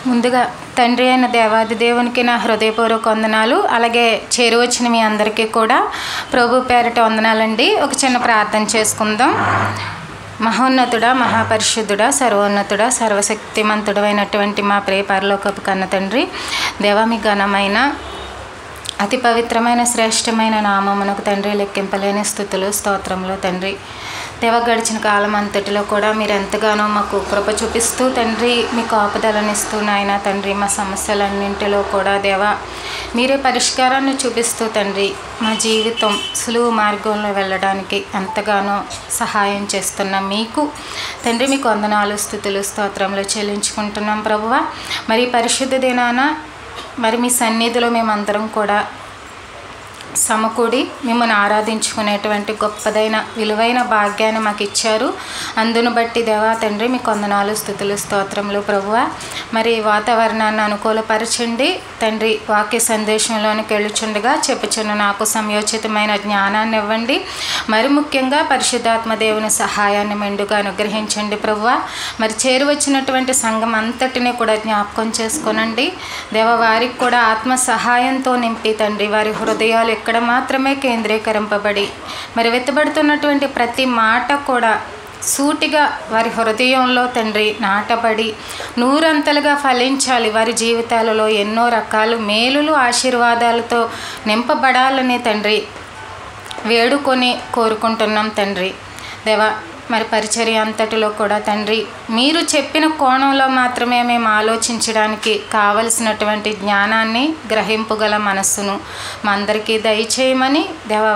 ముందుగా తండ్రి అయిన దేవాది దేవునికి నా హృదయపూర్వక వందనాలు. అలాగే చేరువచ్చిన మీ అందరికీ కూడా ప్రభు పేరిట వందనాలండి. ఒక చిన్న ప్రార్థన చేసుకుందాం. మహోన్నతుడా, మహాపరిశుద్ధుడా, సర్వోన్నతుడా, సర్వశక్తిమంతుడు అయినటువంటి మా ప్రియ పరలోకపు కన్న తండ్రి, దేవా మీ ఘనమైన అతి పవిత్రమైన శ్రేష్టమైన నామమునకు తండ్రి లెక్కింపలేని స్తుతులు స్తోత్రములు తండ్రి. దేవ గడిచిన కాలం అంతటిలో కూడా మీరు ఎంతగానో మాకు కృప చూపిస్తూ తండ్రి మీ కాపుదలనిస్తూ నాయన తండ్రి మా సమస్యలన్నింటిలో కూడా దేవ మీరే పరిష్కారాన్ని చూపిస్తూ తండ్రి మా జీవితం సులువు మార్గంలో వెళ్ళడానికి ఎంతగానో సహాయం చేస్తున్న మీకు తండ్రి మీకు వందనాలు స్తుతులు స్తోత్రములు చెల్లించుకుంటున్నాం ప్రభువా. మరి పరిశుద్ధ దినాన మరి మీ సన్నిధిలో మేమందరం కూడా సమకూడి మిమ్మల్ని ఆరాధించుకునేటువంటి గొప్పదైన విలువైన భాగ్యాన్ని మాకు ఇచ్చారు. అందును బట్టి దేవా తండ్రి మీకు వందనాలు స్తుతులు స్తోత్రములు ప్రభువా. మరి వాతావరణాన్ని అనుకూలపరచండి తండ్రి. వాక్య సందేశంలోనికి వెళ్ళుచుండగా చెప్పుచున్న నాకు సమయోచితమైన జ్ఞానాన్ని ఇవ్వండి. మరి ముఖ్యంగా పరిశుద్ధాత్మ దేవుని సహాయాన్ని మెండుగా అనుగ్రహించండి ప్రభువా. మరి చేరువచ్చినటువంటి సంఘం అంతటినీ కూడా జ్ఞాపకం చేసుకోనండి దేవ. వారికి కూడా ఆత్మ సహాయంతో నింపి తండ్రి వారి హృదయాలు ఇక్కడ మాత్రమే కేంద్రీకరింపబడి మరి వెత్తబడుతున్నటువంటి ప్రతి మాట కూడా సూటిగా వారి హృదయంలో తండ్రి నాటబడి నూరంతలుగా ఫలించాలి. వారి జీవితాలలో ఎన్నో రకాల మేలులు ఆశీర్వాదాలతో నింపబడాలని తండ్రి వేడుకొని కోరుకుంటున్నాం తండ్రి దేవా. మరి పరిచర్య అంతటిలో కూడా తండ్రి మీరు చెప్పిన కోణంలో మాత్రమే మేము ఆలోచించడానికి కావలసినటువంటి జ్ఞానాన్ని గ్రహింపుగల మనస్సును మా అందరికీ దయచేయమని దేవ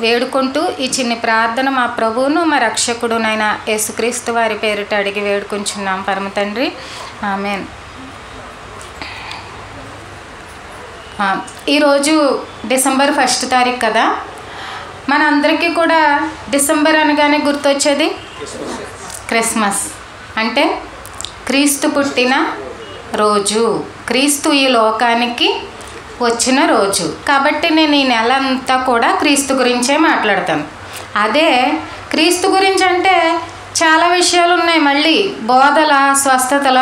వేడుకుంటూ ఈ చిన్ని ప్రార్థన మా ప్రభువును మా రక్షకుడునైన యేసుక్రీస్తు వారి పేరిట అడిగి వేడుకుంటున్నాం పరమ తండ్రి, ఆమేన్. ఈరోజు డిసెంబర్ 1 తారీఖు కదా. మన అందరికీ కూడా డిసెంబర్ అనగానే గుర్తొచ్చేది క్రిస్మస్. అంటే క్రీస్తు పుట్టిన రోజు, క్రీస్తు ఈ లోకానికి వచ్చిన రోజు. కాబట్టి నేను ఈ నెల అంతా కూడా క్రీస్తు గురించే మాట్లాడతాను. అదే క్రీస్తు గురించి అంటే చాలా విషయాలు ఉన్నాయి. మళ్ళీ బోధల, స్వస్థతల,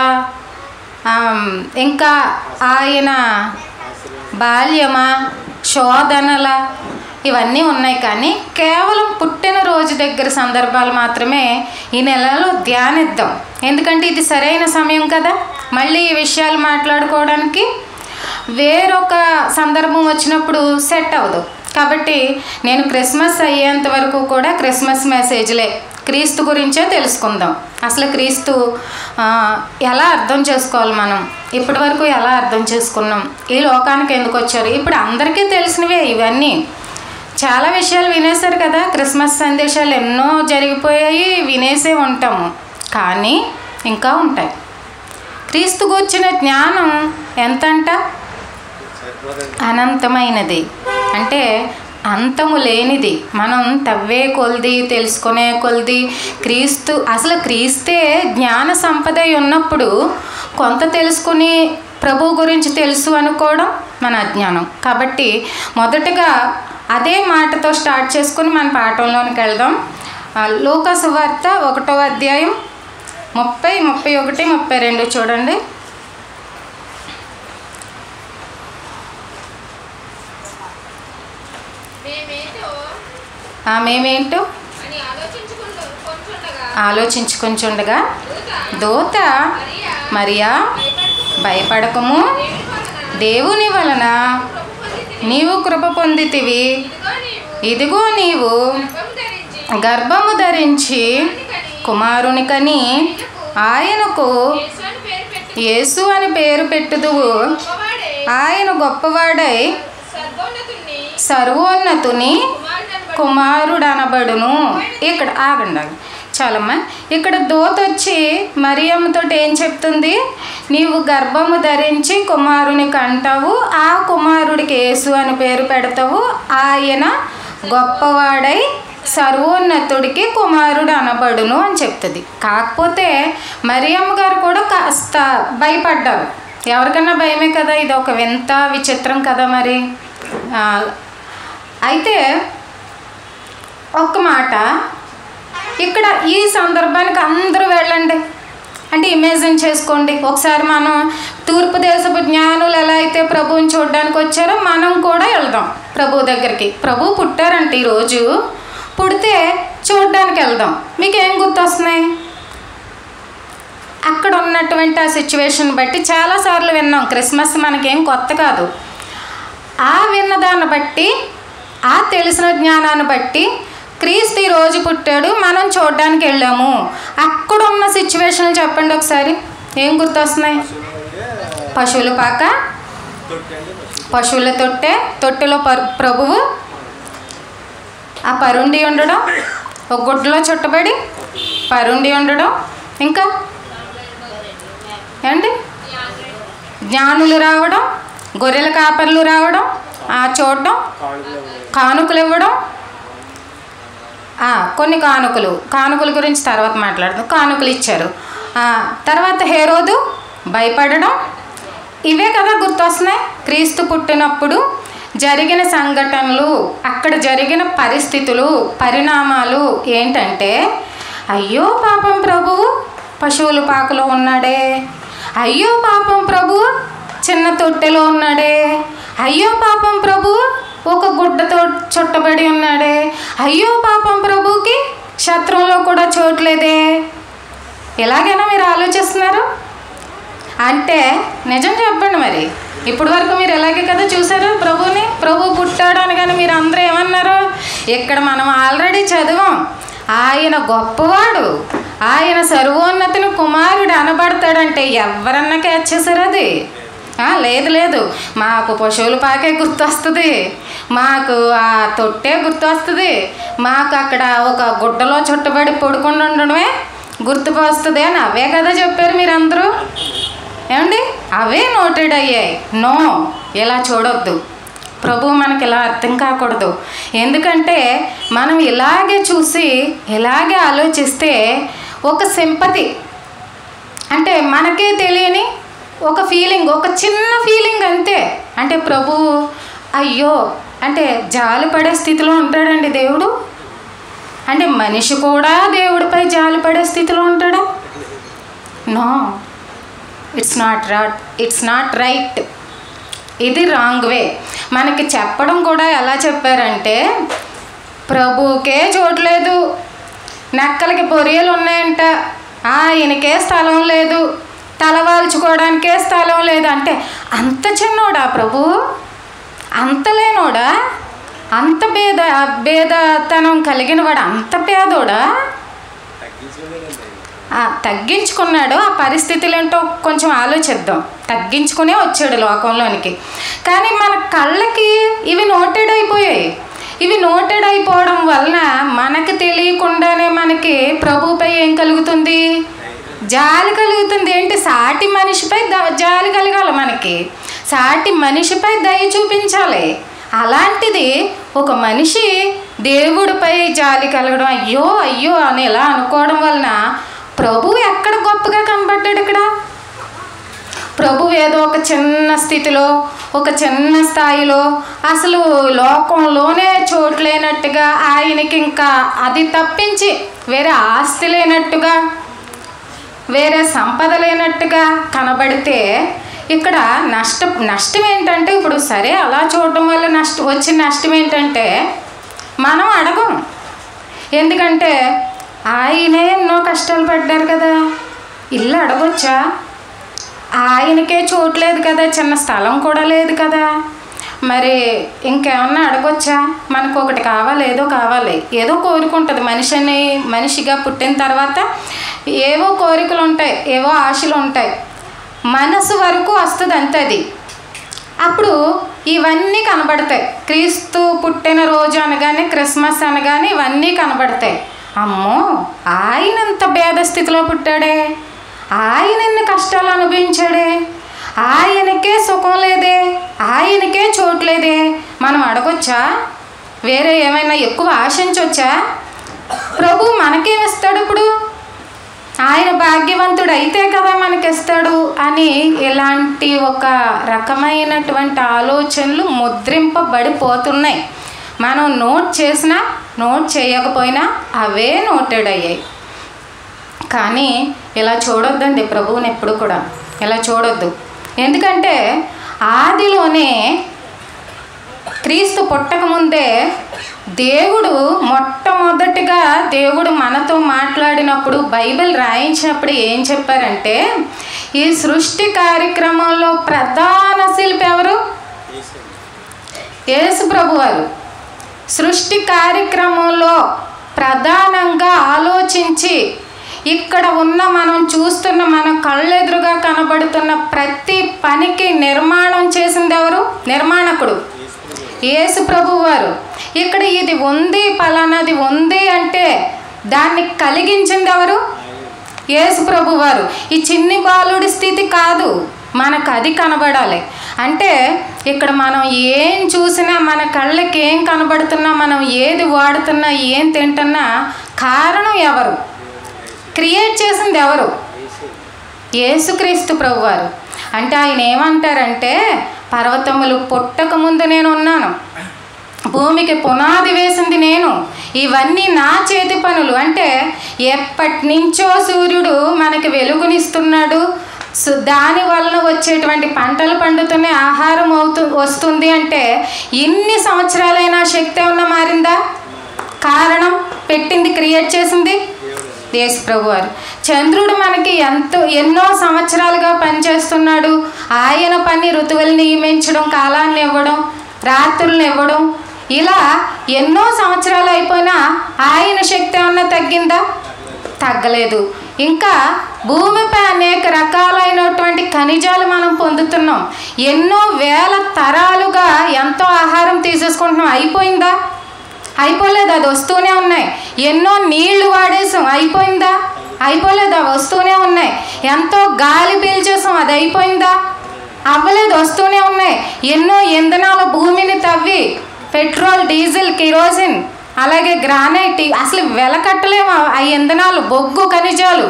ఇంకా ఆయన బాల్యమా, శోధనల, ఇవన్నీ ఉన్నాయి. కానీ కేవలం పుట్టినరోజు దగ్గర సందర్భాలు మాత్రమే ఈ నెలలో ధ్యానిద్దాం. ఎందుకంటే ఇది సరైన సమయం కదా. మళ్ళీ ఈ విషయాలు మాట్లాడుకోవడానికి వేరొక సందర్భం వచ్చినప్పుడు సెట్ అవ్వదు. కాబట్టి నేను క్రిస్మస్ అయ్యేంత వరకు కూడా క్రిస్మస్ మెసేజ్లే, క్రీస్తు గురించే తెలుసుకుందాం. అసలు క్రీస్తు ఎలా అర్థం చేసుకోవాలి, మనం ఇప్పటి వరకు ఎలా అర్థం చేసుకున్నాం, ఈ లోకానికి ఎందుకు వచ్చారు. ఇప్పుడు అందరికీ తెలిసినవే ఇవన్నీ. చాలా విషయాలు వినేశారు కదా. క్రిస్మస్ సందేశాలు ఎన్నో జరిగిపోయాయి, వినేసే ఉంటాము. కానీ ఇంకా ఉంటాయి. క్రీస్తు గూర్చిన జ్ఞానం ఎంతంట? అనంతమైనది. అంటే అంతము లేనిది. మనం తవ్వే కొలది, తెలుసుకునే కొలది క్రీస్తు, అసలు క్రీస్తే జ్ఞాన సంపద ఉన్నప్పుడు కొంత తెలుసుకుని ప్రభు గురించి తెలుసు అనుకోవడం మన అజ్ఞానం. కాబట్టి మొదటగా అదే మాటతో స్టార్ట్ చేసుకుని మన పాఠంలోనికి వెళ్దాం. లూకా సువార్త 1వ అధ్యాయం 30, 31, 32 చూడండి. మేమేంటో ఆలోచించుకుంటుండగా దూత మరియా భయపడకము, దేవుని వలన నీవు కృప పొందితివి, ఇదిగో నీవు గర్భము ధరించి కుమారుని కని ఆయనకు యేసు అని పేరు పెట్టుదువు. ఆయన గొప్పవాడై సర్వోన్నతుని కుమారుడనబడును. ఇక్కడ ఆగండి చాలమ్మా. ఇక్కడ దూత వచ్చి మరియమ్మతో ఏం చెప్తుంది? నీవు గర్భము ధరించి కుమారుని కంటావు, ఆ కుమారుడికి యేసు అని పేరు పెడతావు, ఆయన గొప్పవాడై సర్వోన్నతుడికి కుమారుడు అనబడును అని చెప్తుంది. కాకపోతే మరియమ్మ గారు కూడా కాస్త భయపడ్డారు. ఎవరికన్నా భయమే కదా, ఇది ఒక వింత విచిత్రం కదా. మరి అయితే ఒక్క మాట, ఇక్కడ ఈ సందర్భానికి అందరూ వెళ్ళండి. అంటే ఇమేజిన్ చేసుకోండి ఒకసారి, మనం తూర్పు దేశపు జ్ఞానులు ఎలా అయితే ప్రభువుని చూడడానికి వచ్చారో మనం కూడా వెళ్దాం ప్రభు దగ్గరికి. ప్రభు పుట్టారంటే ఈరోజు, పుడితే చూడడానికి వెళ్దాం. మీకు ఏం గుర్తొస్తున్నాయి? అక్కడ ఉన్నటువంటి ఆ సిచ్యువేషన్ బట్టి చాలాసార్లు విన్నాం. క్రిస్మస్ మనకేం కొత్త కాదు. ఆ విన్నదాన్ని బట్టి, ఆ తెలిసిన జ్ఞానాన్ని బట్టి క్రీస్తు ఈరోజు పుట్టాడు, మనం చూడడానికి వెళ్ళాము. అక్కడ ఉన్న సిచ్యువేషన్ చెప్పండి ఒకసారి, ఏం గుర్తొస్తున్నాయి? పశువుల పాక, పశువుల తొట్టెలో ప్రభువు ఆ పరుండి ఉండడం, ఒక గుడ్డలో చుట్టబడి పరుండి ఉండడం, ఇంకా ఏంటి జ్ఞానులు రావడం, గొర్రెల కాపర్లు రావడం, చూడడం, కానుకలు ఇవ్వడం. కొన్ని కానుకల గురించి తర్వాత మాట్లాడదాం. కానుకలు ఇచ్చారు. తర్వాత హేరోదు భయపడడం. ఇవే కదా గుర్తొస్తున్నాయి. క్రీస్తు పుట్టినప్పుడు జరిగిన సంఘటనలు, అక్కడ జరిగిన పరిస్థితులు, పరిణామాలు ఏంటంటే, అయ్యో పాపం ప్రభువు పశువుల పాకలో ఉన్నాడే, అయ్యో పాపం ప్రభువు చిన్న తొట్టెలో ఉన్నాడే, అయ్యో పాపం ప్రభువు ఒక గుడ్డతో చుట్టబడి ఉన్నాడే, అయ్యో పాపం ప్రభువుకి శత్రువులో కూడా చోట్లేదే. ఎలాగైనా మీరు ఆలోచిస్తున్నారు అంటే నిజం చెప్పండి. మరి ఇప్పటి వరకు మీరు ఎలాగే కదా చూసారు ప్రభువుని. ప్రభు పుట్టాడు అనగానే మీరు అందరూ ఏమన్నారు? ఇక్కడ మనం ఆల్రెడీ చదివాం, ఆయన గొప్పవాడు, ఆయన సర్వోన్నతిని కుమారుడు అనబడతాడంటే ఎవరన్నా క్యాచ్ చేశారు? అది లేదు. మాకు పశువుల పాకే గుర్తొస్తుంది, మాకు ఆ తొట్టే గుర్తొస్తుంది, మాకు అక్కడ ఒక గుడ్డలో చుట్టబడి పడుకొని ఉండడమే గుర్తుకొస్తుంది అని అవే కదా చెప్పారు మీరందరూ. ఏమండి? అవే నోటెడ్ అయ్యాయి. నో, ఇలా చూడొద్దు. ప్రభు మనకి ఇలా అర్థం కాకూడదు. ఎందుకంటే మనం ఇలాగే చూసి ఇలాగే ఆలోచిస్తే ఒక సింపతి, అంటే మనకే తెలియని ఒక ఫీలింగ్, ఒక చిన్న ఫీలింగ్ అంతే. అంటే ప్రభు అయ్యో అంటే జాలి పడే స్థితిలో ఉంటాడండి దేవుడు. అంటే మనిషి కూడా దేవుడిపై జాలి పడే స్థితిలో ఉంటాడా? No, it's not right. ఇది రాంగ్ వే. మనకి చెప్పడం కూడా ఎలా చెప్పారంటే, ప్రభుకే చోట్లేదు, నక్కలకి బొరియలు ఉన్నాయంట, ఆయనకే స్థలం లేదు, తలవాల్చుకోవడానికే స్థలం లేదు. అంటే అంత చిన్నోడా ప్రభు? అంత లేనోడా? అంత భేదతనం కలిగిన వాడు? అంత పేదోడా? తగ్గించుకున్నాడు. ఆ పరిస్థితులు ఏంటో కొంచెం ఆలోచిద్దాం. తగ్గించుకునే వచ్చాడు లోకంలోనికి. కానీ మన కళ్ళకి ఇవి నోటెడ్ అయిపోయాయి. ఇవి నోటెడ్ అయిపోవడం వలన మనకు తెలియకుండానే మనకి ప్రభుపై ఏం కలుగుతుంది? జాలి కలుగుతుంది. ఏంటి? సాటి మనిషిపై జాలి కలగాలి. మనకి సాటి మనిషిపై దయ చూపించాలి. అలాంటిది ఒక మనిషి దేవుడిపై జాలి కలగడం, అయ్యో అయ్యో అని ఇలా అనుకోవడం వలన ప్రభు ఎక్కడ గొప్పగా కనబడ్డాడు? ఇక్కడ ప్రభు ఏదో ఒక చిన్న స్థితిలో, ఒక చిన్న స్థాయిలో, అసలు లోకంలోనే చోటు లేనట్టుగా, ఆయనకి ఇంకా అది తప్పించి వేరే ఆస్తి లేనట్టుగా, వేరే సంపద లేనట్టుగా కనబడితే, ఇక్కడ నష్టం ఏంటంటే, ఇప్పుడు సరే అలా చూడడం వల్ల వచ్చిన నష్టం ఏంటంటే, మనం అడగం. ఎందుకంటే ఆయనే ఎన్నో కష్టాలు పడ్డారు కదా. ఇల్లు అడగొచ్చా? ఆయనకే చోటు లేదు కదా, చిన్న స్థలం కూడా లేదు కదా. మరి ఇంకేమన్నా అడగొచ్చా? మనకు ఒకటి కావాలి, ఏదో కావాలి, ఏదో కోరుకుంటుంది. మనిషిగా పుట్టిన తర్వాత ఏవో కోరికలు ఉంటాయి, ఏవో ఆశలు ఉంటాయి. మనసు వరకు వస్తుంది అంతే. అది అప్పుడు ఇవన్నీ కనబడతాయి. క్రీస్తు పుట్టిన రోజు అనగానే, క్రిస్మస్ అనగానే ఇవన్నీ కనబడతాయి. అమ్మో, ఆయనంత భేద స్థితిలో పుట్టాడే, ఆయన ఎన్ని కష్టాలు అనుభవించాడే, ఆయనకే సుఖం లేదే, ఆయనకే చోటు లేదే. మనం అడగొచ్చా? వేరే ఏమైనా ఎక్కువ ఆశించవచ్చా? ప్రభు మనకేమిస్తాడు? ఇప్పుడు ఆయన భాగ్యవంతుడు అయితే కదా మనకిస్తాడు అని ఇలాంటి ఒక రకమైనటువంటి ఆలోచనలు ముద్రింపబడిపోతున్నాయి. మనం నోట్ చేసినా నోట్ చేయకపోయినా అవే నోటెడ్ అయ్యాయి. కానీ ఇలా చూడొద్దండి, ప్రభువుని ఎప్పుడు కూడా ఇలా చూడొద్దు. ఎందుకంటే ఆదిలోనే క్రీస్తు పుట్టకముందే దేవుడు మొట్టమొదటిగా దేవుడు మనతో మాట్లాడినప్పుడు బైబిల్ రాయించినప్పుడు ఏం చెప్పారంటే, ఈ సృష్టి కార్యక్రమంలో ప్రధాన శిల్పి ఎవరు? యేసు ప్రభువారు. సృష్టి కార్యక్రమంలో ప్రధానంగా ఆలోచించి ఇక్కడ ఉన్న మనం చూస్తున్న మన కళ్ళెదురుగా కనబడుతున్న ప్రతి పనికి నిర్మాణం చేసింది ఎవరు? నిర్మాణకుడు యేసు ప్రభువారు. ఇక్కడ ఇది ఉంది, పలానాది ఉంది అంటే దాన్ని కలిగించింది ఎవరు? యేసు ప్రభువారు. ఈ చిన్ని బాలుడి స్థితి కాదు, మనకు అది కనబడాలి. అంటే ఇక్కడ మనం ఏం చూసినా, మన కళ్ళకి ఏం కనబడుతున్నా, మనం ఏది వాడుతున్నా, ఏం తింటున్నా కారణం ఎవరు? క్రియేట్ చేసింది ఎవరు? యేసుక్రీస్తు ప్రభువారు. అంటే ఆయన ఏమంటారంటే, పర్వతములు పుట్టక ముందు నేను ఉన్నాను, భూమికి పునాది వేసింది నేను, ఇవన్నీ నా చేతి పనులు. అంటే ఎప్పటి నుంచో సూర్యుడు మనకి వెలుగునిస్తున్నాడు, దాని వలన వచ్చేటువంటి పంటలు పండుతున్నాయి, ఆహారం వస్తుంది. అంటే ఇన్ని సంవత్సరాలైనా శక్తి ఏమన్నా మారిందా? కారణం పెట్టింది, క్రియేట్ చేసింది యేసు ప్రభువారు. చంద్రుడు మనకి ఎన్నో సంవత్సరాలుగా పనిచేస్తున్నాడు. ఆయన పని ఋతువులు నియమించడం, కాలాన్ని ఇవ్వడం, రాత్రులను ఇవ్వడం, ఇలా ఎన్నో సంవత్సరాలు అయిపోయినా ఆయన శక్తి ఏమన్నా తగ్గిందా? తగ్గలేదు. ఇంకా భూమిపై అనేక రకాలైనటువంటి ఖనిజాలు మనం పొందుతున్నాం. ఎన్నో వేల తరాలుగా ఎంతో ఆహారం తీసేసుకుంటున్నాం. అయిపోయిందా? అయిపోలేదు, అది వస్తూనే ఉన్నాయి. ఎన్నో నీళ్లు వాడేసాం, అయిపోయిందా? అయిపోలేదు, అవి వస్తూనే ఉన్నాయి. ఎంతో గాలి పీల్చేసాం, అది అయిపోయిందా? అవ్వలేదు, వస్తూనే ఉన్నాయి. ఎన్నో ఇంధనాల భూమిని తవ్వి పెట్రోల్, డీజిల్, కిరోసిన్, అలాగే గ్రానైట్, అసలు వెలకట్టలేము ఆ ఇంధనాలు, బొగ్గు, ఖనిజాలు,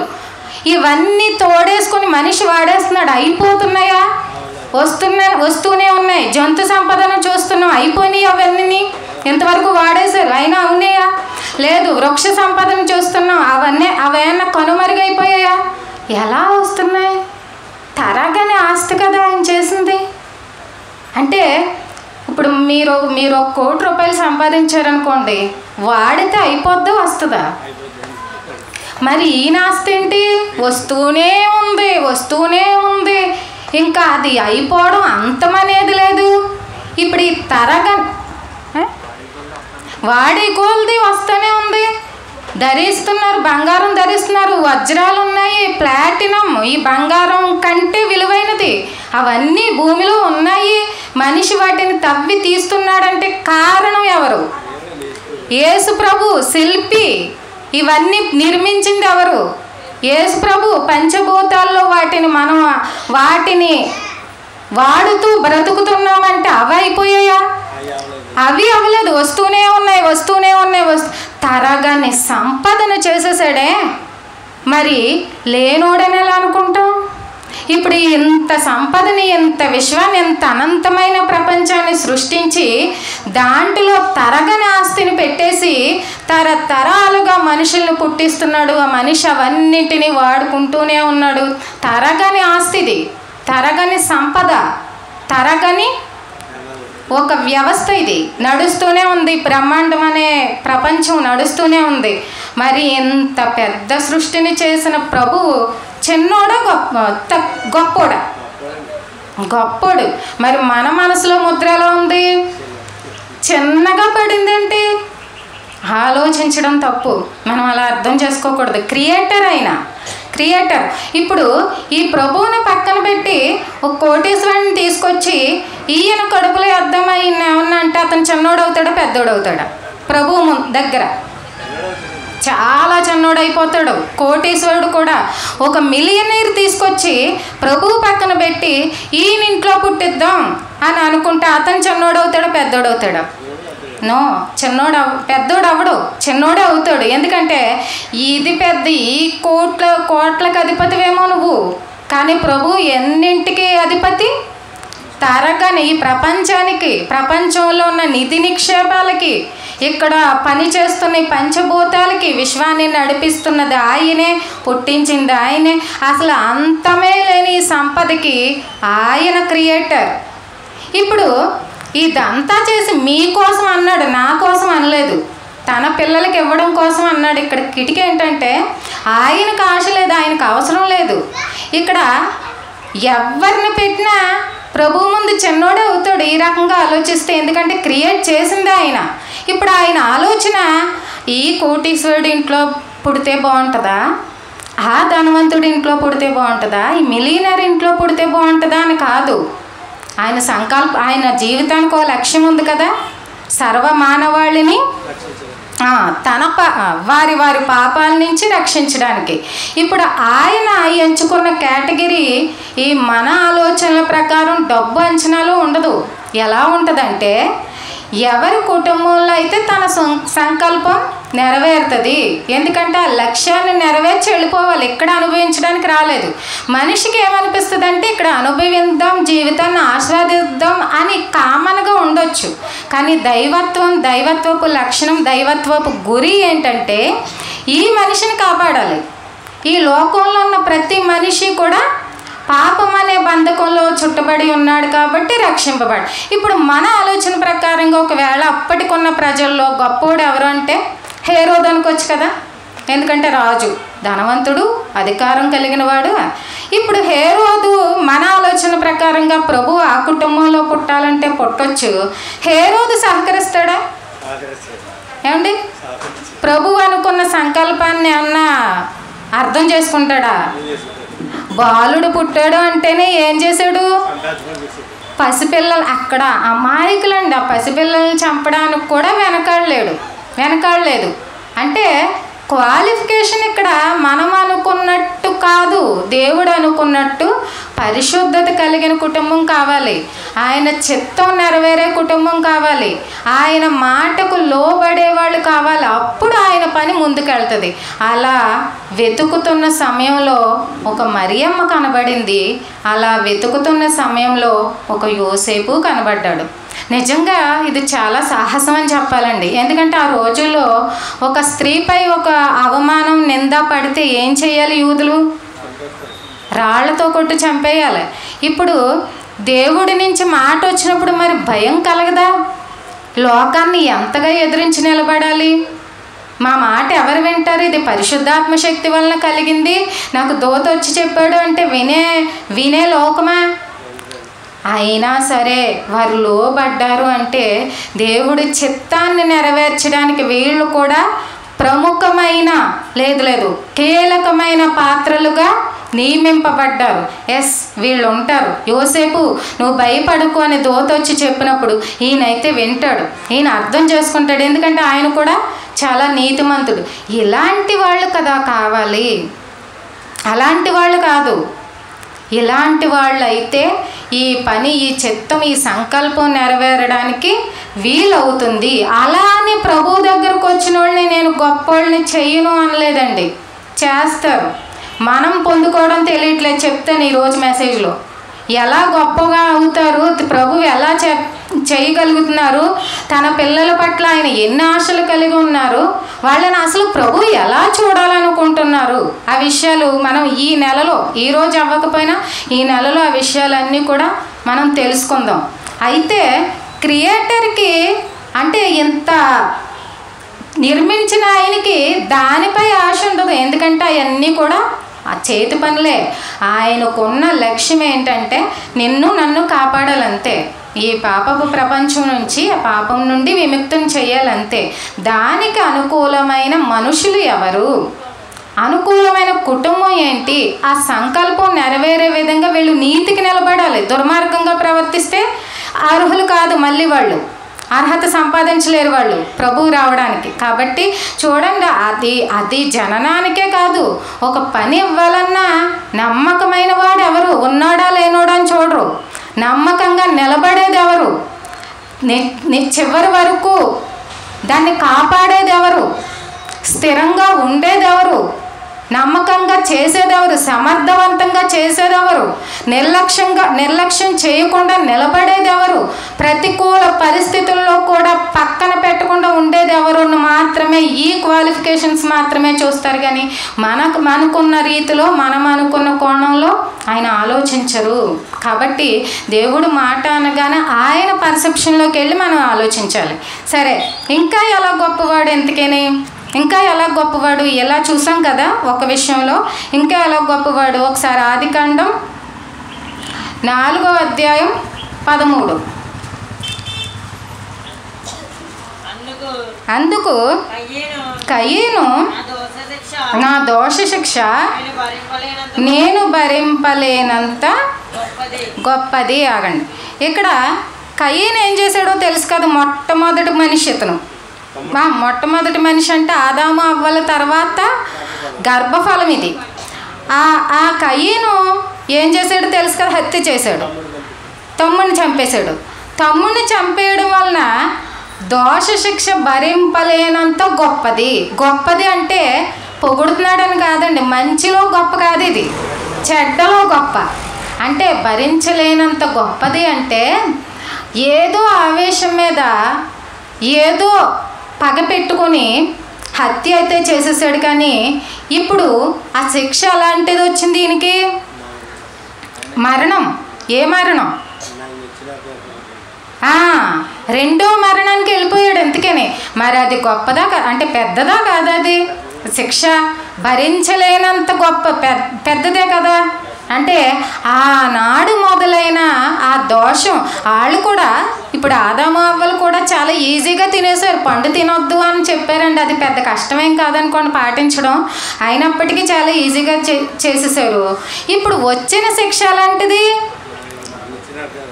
ఇవన్నీ తోడేసుకొని మనిషి వాడేస్తున్నాడు. అయిపోతున్నాయా? వస్తూనే ఉన్నాయి. జంతు సంపదను చూస్తున్నాం, అయిపోయినాయి అవన్నీ, ఇంతవరకు వాడేశారు, అయినా ఉన్నాయా? లేదు. వృక్ష సంపదను చూస్తున్నాం, అవన్నీ కనుమరుగైపోయాయా? ఎలా వస్తున్నాయి? తరగని ఆస్తి కదా ఆయన చేసింది. అంటే ఇప్పుడు మీరు 1 కోటి రూపాయలు సంపాదించారనుకోండి, వాడితే అయిపోద్దా, వస్తుందా? మరి ఈయన ఆస్తి ఏంటి? వస్తూనే ఉంది. ఇంకా అది అయిపోవడం అంతమనేది లేదు. ఇప్పుడు ఈ వాడి కొలది వస్తూనే ఉంది. ధరిస్తున్నారు, బంగారం ధరిస్తున్నారు, వజ్రాలు ఉన్నాయి, ప్లాటినం, ఈ బంగారం కంటే విలువైనది అవన్నీ భూమిలో ఉన్నాయి. మనిషి వాటిని తవ్వి తీస్తున్నాడంటే కారణం ఎవరు? యేసు ప్రభు. శిల్పి. ఇవన్నీ నిర్మించింది ఎవరు? యేసు ప్రభు. పంచభూతాల్లో మనం వాటిని వాడుతూ బ్రతుకుతున్నామంటే అవి అయిపోయాయా? అవి అవ్వలేదు, వస్తూనే ఉన్నాయి. తరగని సంపదను చేసేసాడే, మరి లేనోడని ఎలా అనుకుంటాం? ఇప్పుడు ఇంత సంపదని, ఇంత విశ్వాన్ని, ఇంత అనంతమైన ప్రపంచాన్ని సృష్టించి దాంట్లో తరగని ఆస్తిని పెట్టేసి తరతరాలుగా మనుషుల్ని పుట్టిస్తున్నాడు. ఆ మనిషి అవన్నింటినీ వాడుకుంటూనే ఉన్నాడు. తరగని ఆస్తిది, తరగని సంపద, తరగని ఒక వ్యవస్థ ఇది నడుస్తూనే ఉంది. బ్రహ్మాండం అనే ప్రపంచం నడుస్తూనే ఉంది. మరి ఇంత పెద్ద సృష్టిని చేసిన ప్రభువు చిన్నోడా గొప్పోడు. మరి మన మనసులో ముద్ర ఎలా ఉంది? చిన్నగా పడిందేంటి? ఆలోచించడం తప్పు. మనం అలా అర్థం చేసుకోకూడదు. క్రియేటర్. ఇప్పుడు ఈ ప్రభువుని పక్కన పెట్టి ఒక కోటీశ్వరుని తీసుకొచ్చి ఈయన కడుపులో అర్థమై ఏమన్నా అంటే అతను చిన్నోడవుతాడా, పెద్దోడవుతాడా? ప్రభువు దగ్గర చాలా చిన్నోడైపోతాడు. కోటీశ్వరుడు కూడా ఒక మిలియనీర్ తీసుకొచ్చి ప్రభువు పక్కన పెట్టి ఈయన ఇంట్లో పుట్టిద్దాం అని అనుకుంటే అతను చిన్నోడవుతాడా, పెద్దోడవుతాడా? నో, పెద్దోడు అవ్వడు, చిన్నోడే అవుతాడు. ఎందుకంటే ఇది పెద్ద, ఈ కోట్లకు అధిపతివేమో నువ్వు, కానీ ప్రభు ఎన్నింటికి అధిపతి? తరగని ఈ ప్రపంచానికి, ప్రపంచంలో ఉన్న నిధి నిక్షేపాలకి, ఇక్కడ పని చేస్తున్న ఈ పంచభూతాలకి విశ్వాన్ని నడిపిస్తున్నది ఆయనే, పుట్టించింది ఆయనే. అసలు అంతమే లేని ఈ సంపదకి ఆయన క్రియేటర్. ఇప్పుడు ఇదంతా చేసి మీకోసం అన్నాడు, నా కోసం అనలేదు. తన పిల్లలకి ఇవ్వడం కోసం అన్నాడు. ఇక్కడ కిటికీ ఏంటంటే ఆయనకు ఆశ లేదు, ఆయనకు అవసరం లేదు. ఇక్కడ ఎవరిని పెట్టినా ప్రభు ముందు చిన్నోడే అవుతాడు ఈ రకంగా ఆలోచిస్తే. ఎందుకంటే క్రియేట్ చేసింది ఆయన. ఇప్పుడు ఆయన ఆలోచన ఈ కోటీశ్వరుడి ఇంట్లో పుడితే బాగుంటుందా, ఆ ధనవంతుడి ఇంట్లో పుడితే బాగుంటుందా, ఈ మిలియనర్ ఇంట్లో పుడితే బాగుంటుందా అని కాదు. ఆయన ఆయన జీవితానికి ఒక లక్ష్యం ఉంది కదా, సర్వ మానవాళిని తన వారి వారి పాపాల నుంచి రక్షించడానికి. ఇప్పుడు ఆయన ఎంచుకున్న కేటగిరీ ఈ మన ఆలోచనల ప్రకారం డబ్బు అంచనాలో ఉండదు. ఎలా ఉంటుందంటే ఎవరి కుటుంబంలో అయితే తన సంకల్పం నెరవేరుతుంది. ఎందుకంటే ఆ లక్ష్యాన్ని నెరవేర్చి వెళ్ళిపోవాలి, ఇక్కడ అనుభవించడానికి రాలేదు. మనిషికి ఏమనిపిస్తుంది అంటే ఇక్కడ అనుభవిద్దాం, జీవితాన్ని ఆస్వాదిద్దాం అని కామన్గా ఉండొచ్చు. కానీ దైవత్వపు లక్షణం, దైవత్వపు గురి ఏంటంటే ఈ మనిషిని కాపాడాలి. ఈ లోకంలో ఉన్న ప్రతి మనిషి కూడా పాపం అనే బంధకంలో చుట్టబడి ఉన్నాడు కాబట్టి రక్షింపబడు. ఇప్పుడు మన ఆలోచన ప్రకారంగా ఒకవేళ అప్పటికున్న ప్రజల్లో గొప్పోడు ఎవరు అంటే హేరోదు అనుకోవచ్చు కదా, ఎందుకంటే రాజు, ధనవంతుడు, అధికారం కలిగిన వాడు. ఇప్పుడు హేరోదు మన ఆలోచన ప్రకారంగా ప్రభు ఆ కుటుంబంలో పుట్టాలంటే పుట్టొచ్చు. హేరోదు సహకరిస్తాడా? ఏమండి, ప్రభు అనుకున్న సంకల్పాన్ని ఏమన్నా అర్థం చేసుకుంటాడా? బాలుడు పుట్టాడు అంటేనే ఏం చేశాడు? పసిపిల్లలు, అక్కడ అమాయకులండి, ఆ పసిపిల్లల్ని చంపడానికి కూడా వెనకాడలేదు. అంటే క్వాలిఫికేషన్ ఇక్కడ మనం అనుకున్నట్టు కాదు, దేవుడు అనుకున్నట్టు పరిశుద్ధత కలిగిన కుటుంబం కావాలి, ఆయన చిత్తం నెరవేరే కుటుంబం కావాలి, ఆయన మాటకు లోబడే వాళ్ళు కావాలి. అప్పుడు ఆయన పని ముందుకెళ్తుంది. అలా వెతుకుతున్న సమయంలో ఒక మరియమ్మ కనబడింది. అలా వెతుకుతున్న సమయంలో ఒక యోసేపు కనబడ్డాడు. నిజంగా ఇది చాలా సాహసం అని చెప్పాలండి. ఎందుకంటే ఆ రోజుల్లో ఒక స్త్రీపై ఒక అవమానం, నింద పడితే ఏం చేయాలి? యూదులు రాళ్లతో కొట్టి చంపేయాలి. ఇప్పుడు దేవుడి నుంచి మాట వచ్చినప్పుడు మరి భయం కలగదా? లోకాన్ని ఎంతగా ఎదిరించి నిలబడాలి? మా మాట ఎవరు వింటారు? ఇది పరిశుద్ధాత్మ శక్తి వలన కలిగింది, నాకు దూత వచ్చి చెప్పాడు అంటే వినే లోకమా? అయినా సరే వారు లోబడ్డారు అంటే దేవుడి చిత్తాన్ని నెరవేర్చడానికి వీళ్ళు కూడా ప్రముఖమైన లేదు కీలకమైన పాత్రలుగా నియమింపబడ్డారు. వీళ్ళు ఉంటారు. యోసేపు నువ్వు భయపడకు అని దూత వచ్చి చెప్పినప్పుడు ఈయనైతే వింటాడు, ఈయన అర్థం చేసుకుంటాడు. ఎందుకంటే ఆయన కూడా చాలా నీతిమంతుడు. ఇలాంటి వాళ్ళు కదా కావాలి, అలాంటి వాళ్ళు కాదు. ఇలాంటి వాళ్ళు అయితే ఈ పని, ఈ చిత్తం, ఈ సంకల్పం నెరవేరడానికి వీలవుతుంది. అలా అని ప్రభు దగ్గరకు వచ్చిన వాళ్ళని నేను గొప్పోళ్ళని చెయ్యను అనలేదండి, చేస్తారు. మనం పొందుకోవడం తెలియట్లేదు. చెప్తాను ఈరోజు మెసేజ్లో ఎలా గొప్పగా అవుతారు, ప్రభు ఎలా చేయగలుగుతున్నారు, తన పిల్లల పట్ల ఆయన ఎన్ని ఆశలు కలిగి ఉన్నారు, వాళ్ళని అసలు ప్రభు ఎలా చూడాలనుకుంటున్నారు, ఆ విషయాలు మనం ఈ నెలలో, ఈరోజు అవ్వకపోయినా ఈ నెలలో ఆ విషయాలన్నీ కూడా మనం తెలుసుకుందాం. అయితే క్రియేటర్కి అంటే ఇంత నిర్మించిన ఆయనకి దానిపై ఆశ ఉండదు. ఎందుకంటే అవన్నీ కూడా ఆ చేతి పనులే. ఆయనకున్న లక్ష్యం ఏంటంటే నన్ను కాపాడాలంతే, ఈ పాపపు ప్రపంచం నుంచి, ఆ పాపం నుండి విముక్తం చేయాలంతే. దానికి అనుకూలమైన మనుషులు ఎవరు, అనుకూలమైన కుటుంబం ఏంటి, ఆ సంకల్పం నెరవేరే విధంగా వీళ్ళు నీతికి నిలబడాలి. దుర్మార్గంగా ప్రవర్తిస్తే అర్హులు కాదు, మళ్ళీ వాళ్ళు అర్హత సంపాదించలేరు వాళ్ళు ప్రభువు రావడానికి. కాబట్టి చూడండి, అది జననానికే కాదు, ఒక పని ఇవ్వాలన్నా నమ్మకమైన వాడు ఎవరు, ఉన్నాడా లేనోడా అని చూడరు, నమ్మకంగా నిలబడేది ఎవరు, చివరి వరకు దాన్ని కాపాడేది ఎవరు, స్థిరంగా ఉండేది ఎవరు, నమ్మకంగా చేసేదెవరు? సమర్థవంతంగా చేసేదెవరు? నిర్లక్ష్యం చేయకుండా నిలబడేది ఎవరు? ప్రతికూల పరిస్థితుల్లో కూడా పక్కన పెట్టకుండా ఉండేది ఎవరు మాత్రమే, ఈ క్వాలిఫికేషన్స్ మాత్రమే చూస్తారు. కానీ మనకున్న రీతిలో, మనం అనుకున్న కోణంలో ఆయన ఆలోచించరు. కాబట్టి దేవుడు మాట అనగానే ఆయన పర్సెప్షన్లోకి వెళ్ళి మనం ఆలోచించాలి. సరే, ఇంకా ఎలా గొప్పవాడు? ఎందుకని ఇంకా ఎలా గొప్పవాడు? ఎలా చూసాం కదా ఒక విషయంలో. ఇంకా ఎలా గొప్పవాడు? ఒకసారి ఆదికాండం 4వ అధ్యాయం 13. అందుకు కయీను, నా దోష శిక్ష నేను భరింపలేనంత గొప్పది. ఆగండి, ఇక్కడ కయీను ఏం చేశాడో తెలుసు కదా. మొట్టమొదటి మనిషి ఇతను. మొట్టమొదటి మనిషి అంటే ఆదాము అవ్వల తర్వాత గర్భఫలం ఇది. ఆ కయీను ఏం చేశాడో తెలుసు కదా, హత్య చేశాడు, తమ్ముడిని చంపేశాడు. తమ్ముడిని చంపేయడం వలన దోష శిక్ష భరింపలేనంత గొప్పది. గొప్పది అంటే పొగుడుతున్నాడని కాదండి, మంచిలో గొప్ప కాదు, ఇది చెడ్డలో గొప్ప. అంటే భరించలేనంత గొప్పది అంటే ఏదో ఆవేశం మీద ఏదో పగ పెట్టుకొని హత్య అయితే చేసేసాడు. కానీ ఇప్పుడు ఆ శిక్ష అలాంటిది వచ్చింది ఈయనకి, మరణం. ఏ మరణం? రెండో మరణానికి వెళ్ళిపోయాడు. ఎందుకని మరి అది గొప్పదా అంటే పెద్దదా కాదా? అది శిక్ష భరించలేనంత గొప్ప పెద్దదే కదా. అంటే ఆనాడు మొదలైన ఆ దోషం వాళ్ళు కూడా, ఇప్పుడు ఆదాము అవ్వలు కూడా చాలా ఈజీగా తినేశారు. పండు తినొద్దు అని చెప్పారండి, అది పెద్ద కష్టమేం కాదనుకోండి పాటించడం. అయినప్పటికీ చాలా ఈజీగా చేసేసారు. ఇప్పుడు వచ్చిన శిక్ష అలాంటిది,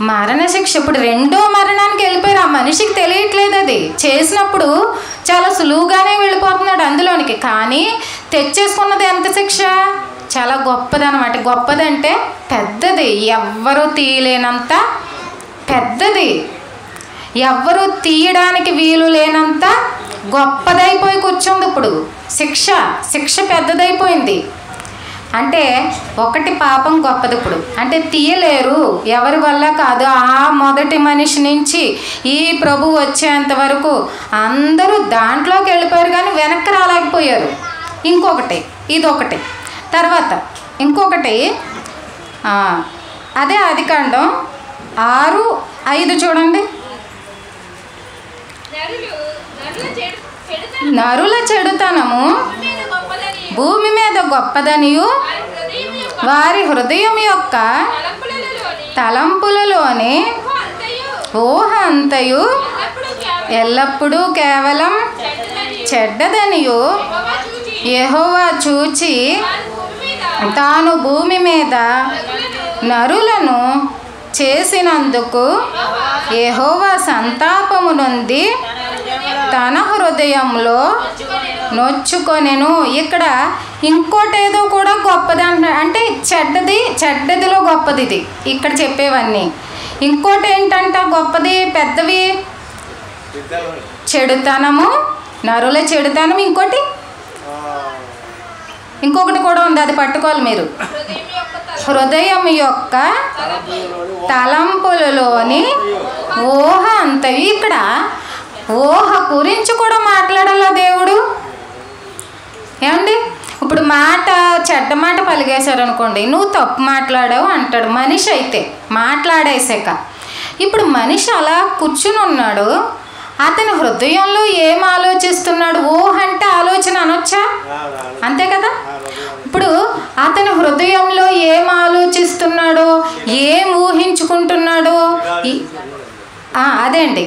మరణ శిక్ష. ఇప్పుడు రెండో మరణానికి వెళ్ళిపోయారు. ఆ మనిషికి తెలియట్లేదు, అది చేసినప్పుడు చాలా సులువుగానే వెళ్ళిపోతున్నాడు అందులోనికి. కానీ తెచ్చేసుకున్నది ఎంత శిక్ష? చాలా గొప్పదనమాట. గొప్పదంటే పెద్దది, ఎవ్వరూ తీయలేనంత పెద్దది, ఎవ్వరూ తీయడానికి వీలు లేనంత గొప్పదైపోయి కూర్చుంది. ఇప్పుడు శిక్ష పెద్దదైపోయింది. అంటే ఒకటి పాపం గొప్పది ఇప్పుడు, అంటే తీయలేరు, ఎవరి వల్ల కాదు. ఆ మొదటి మనిషి నుంచి ఈ ప్రభు వచ్చేంత వరకు అందరూ దాంట్లోకి వెళ్ళిపోయారు, కానీ వెనక్కి రాలేకపోయారు. ఇంకొకటి ఇదొకటి. తర్వాత ఇంకొకటి, అదే ఆదికాండం 6:5 చూడండి. నరుల చెడుతనము భూమి మీద గొప్పదనియు వారి హృదయం యొక్క తలంపులలోని ఊహ అంతయు ఎల్లప్పుడూ కేవలం చెడ్డదనియు యెహోవా చూచి తాను భూమి మీద నరులను చేసినందుకు యెహోవా సంతాపము నొంది తన హృదయంలో నొచ్చుకొనెను. ఇక్కడ ఇంకోటి ఏదో కూడా గొప్పది అంటున్నాడు. అంటే చెడ్డదిలో గొప్పది ఇది ఇక్కడ చెప్పేవన్నీ. ఇంకోటి ఏంటంట గొప్పది, పెద్దవి? చెడుతనము, నరుల చెడుతనం. ఇంకొకటి కూడా ఉంది, అది పట్టుకోవాలి మీరు. హృదయం యొక్క తలంపులలోని ఊహ అంతవి. ఇక్కడ ఊహ గురించి కూడా మాట్లాడాలా దేవుడు? ఏమండి, ఇప్పుడు చెడ్డ మాట పలిగేశారు అనుకోండి, నువ్వు తప్పు మాట్లాడావు అంటాడు మనిషి. అయితే మాట్లాడేసాక ఇప్పుడు మనిషి అలా కూర్చుని ఉన్నాడు, అతని హృదయంలో ఏం ఆలోచిస్తున్నాడు? ఊహ అంటే ఆలోచన అనొచ్చా? అంతే కదా. ఇప్పుడు అతని హృదయంలో ఏం ఆలోచిస్తున్నాడో, ఏం ఊహించుకుంటున్నాడో, అదే అండి,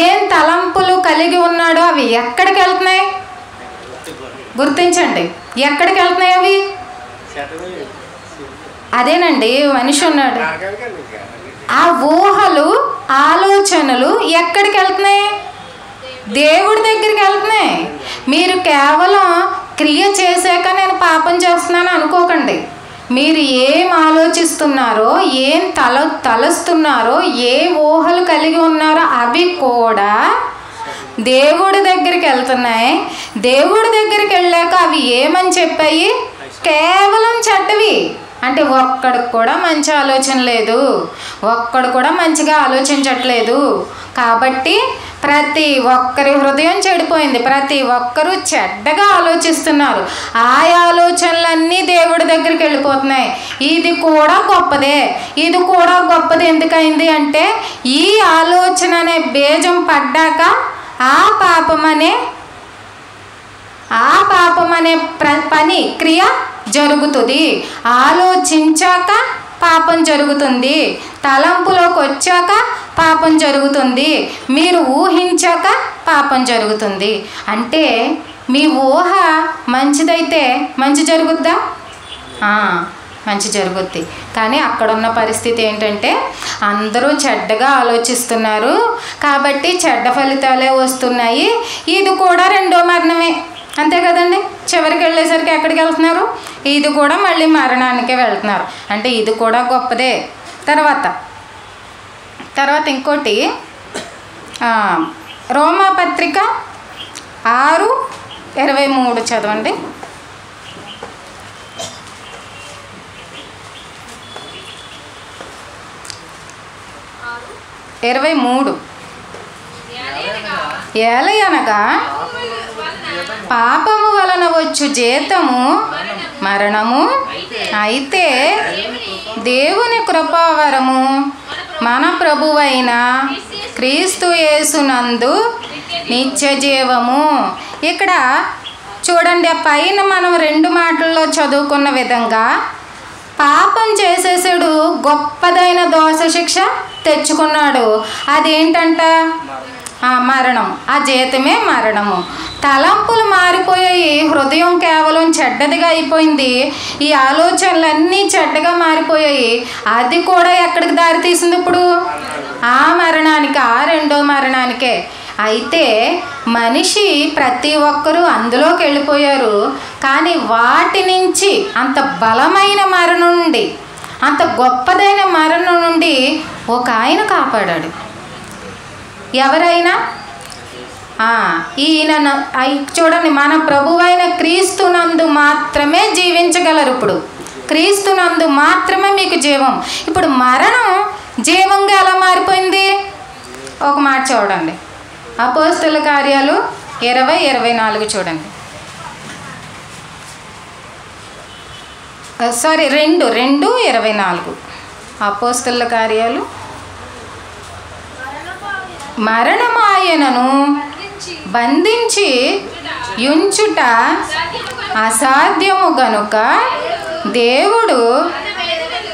ఏం తలంపులు కలిగి ఉన్నాడో అవి ఎక్కడికి వెళ్తున్నాయి? గుర్తించండి, ఎక్కడికి వెళ్తున్నాయి అవి? అదేనండి, మనిషి ఉన్నాడు, ఆ ఊహలు ఆలోచనలు ఎక్కడికి వెళ్తున్నాయి? దేవుడి దగ్గరికి వెళ్తున్నాయి. మీరు కేవలం క్రియ చేశాక నేను పాపం చేస్తున్నాను అనుకోకండి. మీరు ఏం ఆలోచిస్తున్నారో, ఏం తలస్తున్నారో, ఏ ఊహలు కలిగి ఉన్నారో అవి కూడా దేవుడి దగ్గరికి వెళ్తున్నాయి. దేవుడి దగ్గరికి వెళ్ళాక అవి ఏమని చెప్పాయి? కేవలం చెడ్డవి. అంటే ఒక్కడికి కూడా మంచి ఆలోచన లేదు, ఒక్కడు కూడా మంచిగా ఆలోచించట్లేదు. కాబట్టి ప్రతి ఒక్కరి హృదయం చెడిపోయింది, ప్రతి ఒక్కరూ చెడ్డగా ఆలోచిస్తున్నారు. ఆ ఆలోచనలన్నీ దేవుడి దగ్గరికి వెళ్ళిపోతున్నాయి. ఇది కూడా గొప్పదే, ఇది కూడా గొప్పది. ఎందుకైంది అంటే ఈ ఆలోచన అనే బీజం పడ్డాక ఆ పాపం అనే పని క్రియ జరుగుతుంది. ఆలోచించాక పాపం జరుగుతుంది, తలంపులోకి వచ్చాక పాపం జరుగుతుంది, మీరు ఊహించాక పాపం జరుగుతుంది. అంటే మీ ఊహ మంచిదైతే మంచి జరుగుద్దా? మంచి జరుగుద్ది. కానీ అక్కడున్న పరిస్థితి ఏంటంటే అందరూ చెడ్డగా ఆలోచిస్తున్నారు కాబట్టి చెడ్డ ఫలితాలే వస్తున్నాయి. ఇది కూడా రెండో మరణమే, అంతే కదండి. చివరికి వెళ్ళేసరికి ఎక్కడికి వెళ్తున్నారు? ఇది కూడా మళ్ళీ మరణానికే వెళ్తున్నారు. అంటే ఇది కూడా గొప్పదే. తర్వాత ఇంకోటి రోమాపత్రిక 6:23 చదవండి. 23. ఏలయనగా పాపము వలన వచ్చు జీతము మరణము, అయితే దేవుని కృపావరము మన ప్రభువైన క్రీస్తు యేసునందు నిత్య జీవము. ఇక్కడ చూడండి, పైన మనం 2 మాటల్లో చదువుకున్న విధంగా పాపం చేసేసాడు, గొప్పదైన దోష శిక్ష తెచ్చుకున్నాడు. అదేంటంట? మరణం. ఆ జీతమే మరణము. తలంపులు మారిపోయాయి, హృదయం కేవలం చెడ్డదిగా అయిపోయింది, ఈ ఆలోచనలన్నీ చెడ్డగా మారిపోయాయి. అది కూడా ఎక్కడికి దారి తీసింది? ఇప్పుడు ఆ మరణానికి, ఆ రెండో మరణానికే. అయితే మనిషి ప్రతి ఒక్కరూ అందులోకి వెళ్ళిపోయారు. కానీ వాటి నుంచి, అంత బలమైన మరణం నుండి, అంత గొప్పదైన మరణం నుండి ఒక ఆయన కాపాడాడు. ఎవరైనా? ఈయన చూడండి, మన ప్రభువైన క్రీస్తునందు మాత్రమే జీవించగలరు. ఇప్పుడు క్రీస్తునందు మాత్రమే మీకు జీవం. ఇప్పుడు మరణం జీవంగా ఎలా మారిపోయింది? ఒక మాట చూడండి, అపోస్తలుల కార్యాలు 20:24 చూడండి. 2:24 అపోస్తలుల కార్యాలు. మరణమాయనను బంధించి యుంచుట అసాధ్యము గనుక దేవుడు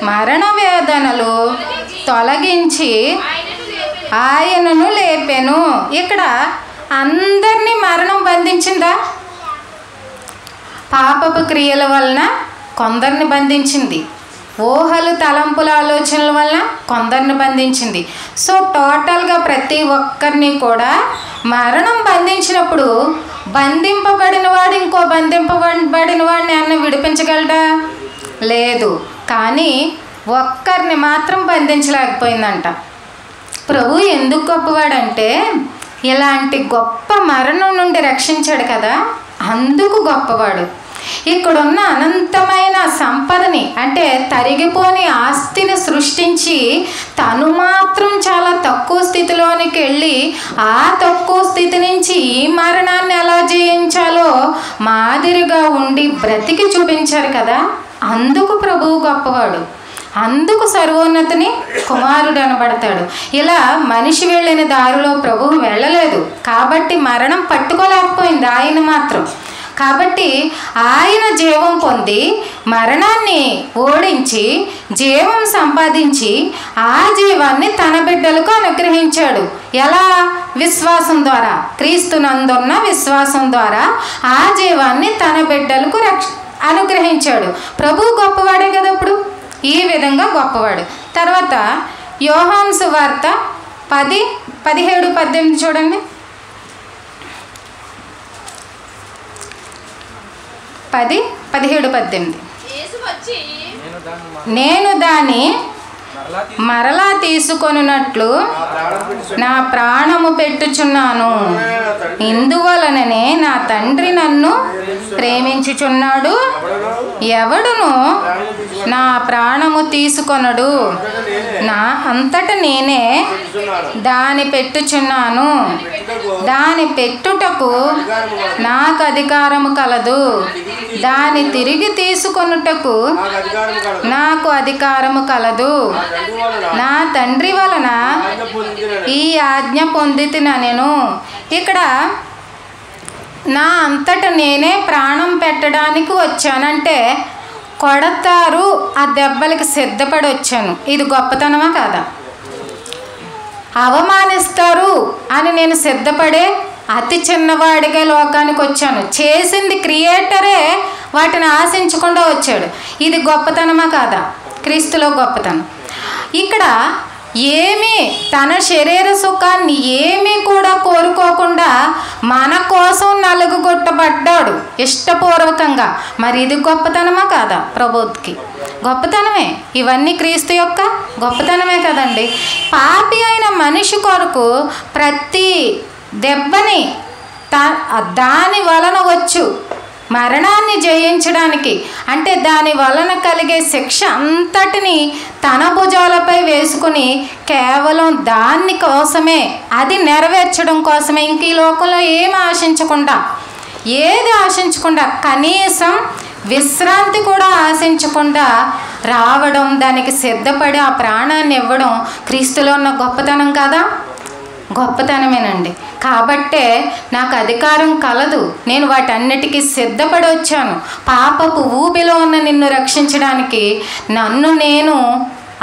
మరణ వేదనలు తొలగించి ఆయనను లేపెను. ఇక్కడ అందరినీ మరణం బంధించిందా? పాపపు క్రియల వలన కొందరిని బంధించింది, ఊహలు తలంపుల ఆలోచనల వలన కొందరిని బంధించింది. సో టోటల్గా ప్రతి ఒక్కరిని కూడా మరణం బంధించినప్పుడు బంధింపబడిన వాడు ఇంకో బంధింపబడిన వాడిని అన్న విడిపించగలడా? లేదు. కానీ ఒక్కరిని మాత్రం బంధించలేకపోయిందంట. ప్రభు ఎందుకు గొప్పవాడంటే ఇలాంటి గొప్ప మరణం నుండి రక్షించాడు కదా, అందుకు గొప్పవాడు. ఇక్కడున్న అనంతమైన సంపదని, అంటే తరిగిపోని ఆస్తిని సృష్టించి తను మాత్రం చాలా తక్కువ స్థితిలోనికి వెళ్ళి ఆ తక్కువ స్థితి నుంచి ఈ మరణాన్ని ఎలా జయించాలో మాదిరిగా ఉండి బ్రతికి చూపించారు కదా, అందుకు ప్రభువు గొప్పవాడు, అందుకు సర్వోన్నతిని కుమారుడు అనబడతాడు. ఇలా మనిషి వెళ్ళిన దారిలో ప్రభువు వెళ్ళలేదు కాబట్టి మరణం పట్టుకోలేకపోయింది ఆయన మాత్రం. కాబట్టి ఆయన జీవం పొంది మరణాన్ని ఓడించి జీవం సంపాదించి ఆ జీవాన్ని తన బిడ్డలకు అనుగ్రహించాడు. ఎలా? విశ్వాసం ద్వారా, క్రీస్తునందున్న విశ్వాసం ద్వారా ఆ జీవాన్ని తన బిడ్డలకు అనుగ్రహించాడు. ప్రభువు గొప్పవాడే కదా. ఇప్పుడు ఈ విధంగా గొప్పవాడు. తర్వాత యోహాను సువార్త 10:17-18 చూడండి. 10:17-18 నేను దాని మరలా తీసుకొనున్నట్లు నా ప్రాణము పెట్టుచున్నాను. ఇందువలననే నా తండ్రి నన్ను ప్రేమించుచున్నాడు. ఎవడును నా ప్రాణము తీసుకొనడు. నా అంతట నేనే దాని పెట్టుచున్నాను. దాని పెట్టుటకు నాకు అధికారము కలదు. దాని తిరిగి తీసుకొనుటకు నాకు అధికారము కలదు. నా తండ్రి వలన ఈ ఆజ్ఞ పొందితిన నేను. ఇక్కడ నా అంతట నేనే ప్రాణం పెట్టడానికి వచ్చానంటే కొడతారు ఆ దెబ్బలకి సిద్ధపడి వచ్చాను. ఇది గొప్పతనమా కాదా? అవమానిస్తారు అని నేను సిద్ధపడే అతి చిన్నవాడిగా లోకానికి వచ్చాను. చేసింది క్రియేటరే వాటిని ఆశించకుండా వచ్చాడు. ఇది గొప్పతనమా కాదా? క్రీస్తులో గొప్పతనం. ఇక్కడ ఏమీ తన శరీర సుఖాన్ని ఏమీ కూడా కోరుకోకుండా మన కోసం నలుగుగొట్టబడ్డాడు ఇష్టపూర్వకంగా. మరి ఇది గొప్పతనమా కాదా? ప్రభువుకి గొప్పతనమే. ఇవన్నీ క్రీస్తు యొక్క గొప్పతనమే కదండి. పాపి అయిన మనిషి కొరకు ప్రతి దెబ్బని దాని వలన వచ్చు మరణాన్ని జయించడానికి, అంటే దాని వలన కలిగే శిక్ష అంతటిని తన భుజాలపై వేసుకుని కేవలం దాని కోసమే, అది నెరవేర్చడం కోసమే, ఇంక ఈ లోకంలో ఏమి ఆశించకుండా, ఏది ఆశించకుండా, కనీసం విశ్రాంతి కూడా ఆశించకుండా రావడం, దానికి సిద్ధపడి ఆ ప్రాణాన్ని ఇవ్వడం క్రీస్తులో ఉన్న గొప్పతనం కాదా? గొప్పతనమేనండి. కాబట్టే నాకు అధికారం కలదు. నేను వాటన్నిటికీ సిద్ధపడి వచ్చాను. పాపపు ఊబిలో ఉన్న నిన్ను రక్షించడానికి నన్ను నేను